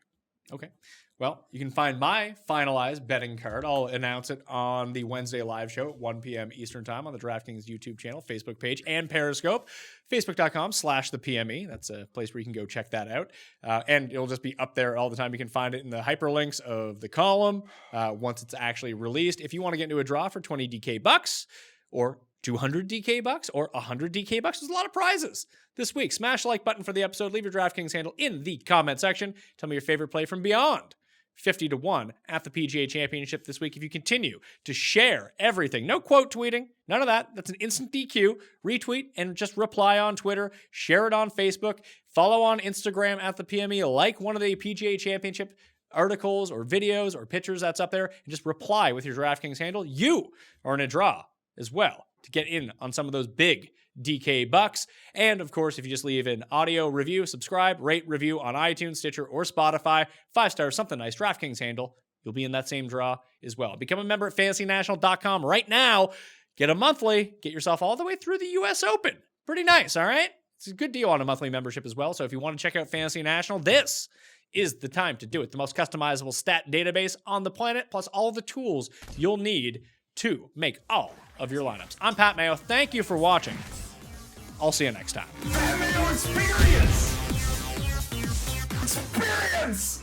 Okay. Well, you can find my finalized betting card. I'll announce it on the Wednesday live show at 1 p.m. Eastern time on the DraftKings YouTube channel, Facebook page, and Periscope. Facebook.com/thepme. That's a place where you can go check that out. And it'll just be up there all the time. You can find it in the hyperlinks of the column once it's actually released. If you want to get into a draw for 20 DK bucks or 200 DK bucks or 100 DK bucks, there's a lot of prizes this week. Smash the like button for the episode. Leave your DraftKings handle in the comment section. Tell me your favorite play from beyond 50 to 1 at the PGA Championship this week. If you continue to share everything, no quote tweeting, none of that. That's an instant DQ. Retweet and just reply on Twitter. Share it on Facebook. Follow on Instagram at the PME. Like one of the PGA Championship articles or videos or pictures that's up there, and just reply with your DraftKings handle. You are in a draw as well to get in on some of those big DK bucks. And of course, if you just leave an audio review, subscribe, rate, review on iTunes, Stitcher, or Spotify, 5 stars, something nice, DraftKings handle, you'll be in that same draw as well. Become a member at fantasynational.com right now. Get a monthly, get yourself all the way through the US Open. Pretty nice, all right? It's a good deal on a monthly membership as well. So if you want to check out Fantasy National, this is the time to do it. The most customizable stat database on the planet, plus all the tools you'll need to make all of your lineups. I'm Pat Mayo. Thank you for watching. I'll see you next time. Mayo Experience. experience.